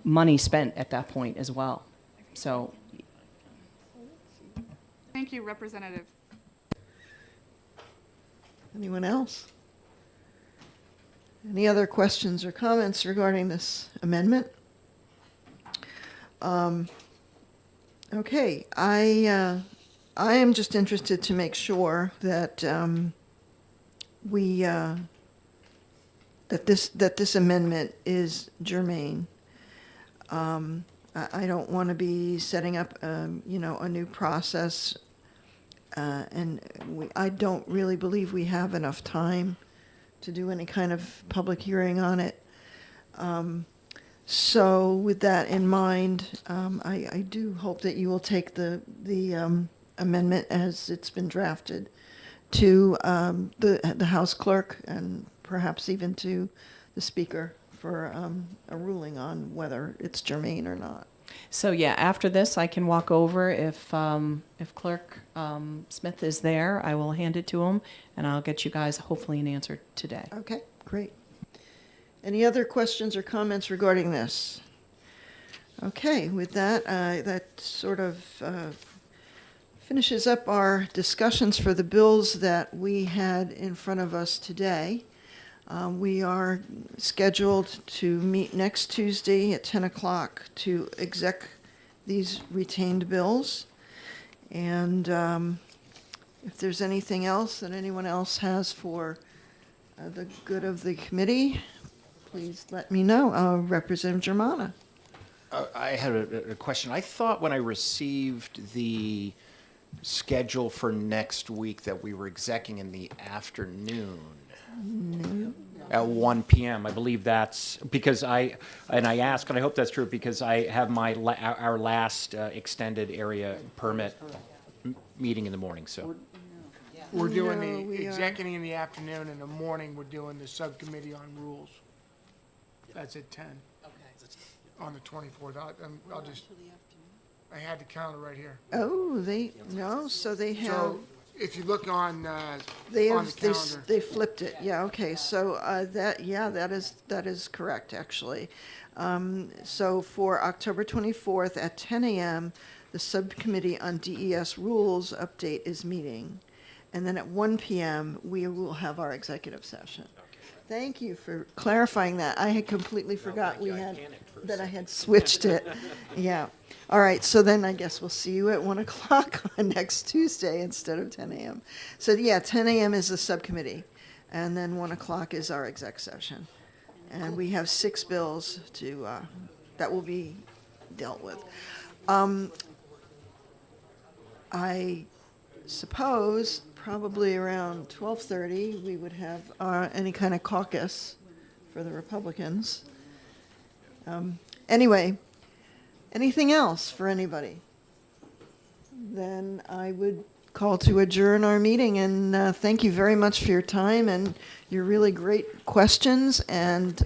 money spent at that point as well. So, Thank you, Representative. Anyone else? Any other questions or comments regarding this amendment? Okay, I am just interested to make sure that that this amendment is germane. I don't want to be setting up, a new process, and I don't really believe we have enough time to do any kind of public hearing on it. So with that in mind, I do hope that you will take the amendment as it's been drafted to the House Clerk and perhaps even to the Speaker for a ruling on whether it's germane or not. So yeah, after this, I can walk over. If Clerk Smith is there, I will hand it to him, and I'll get you guys hopefully an answer today. Okay, great. Any other questions or comments regarding this? Okay, with that, that sort of finishes up our discussions for the bills that we had in front of us today. We are scheduled to meet next Tuesday at 10 o'clock to exec these retained bills. And if there's anything else that anyone else has for the good of the committee, please let me know. Representative Germana. I had a question. I thought when I received the schedule for next week that we were execing in the afternoon. At 1 p.m. I believe that's because I asked, and I hope that's true, because I have our last extended area permit meeting in the morning, so. We're doing No, the we are- executing in the afternoon. In the morning, we're doing the subcommittee on rules. That's at 10. On the 24th. I had the calendar right here. Oh, so they have, So if you look on they the have, calendar. they flipped it. Yeah, okay, so that is correct, actually. So for October 24th at 10 a.m., the Subcommittee on DES Rules update is meeting. And then at 1 p.m., we will have our executive session. Thank you for clarifying that. I had completely forgot that I had switched it. Yeah. All right, so then I guess we'll see you at 1 o'clock on next Tuesday instead of 10 a.m. So yeah, 10 a.m. is the subcommittee, and then 1 o'clock is our exec session. And we have 6 bills that will be dealt with. I suppose probably around 12:30, we would have any kind of caucus for the Republicans. Anyway, anything else for anybody? Then I would call to adjourn our meeting, and thank you very much for your time and your really great questions and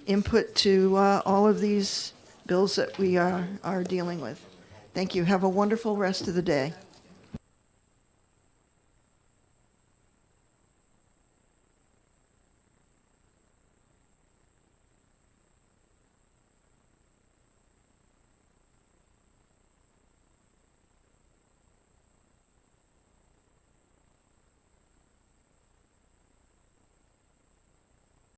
input to all of these bills that we are dealing with. Thank you. Have a wonderful rest of the day.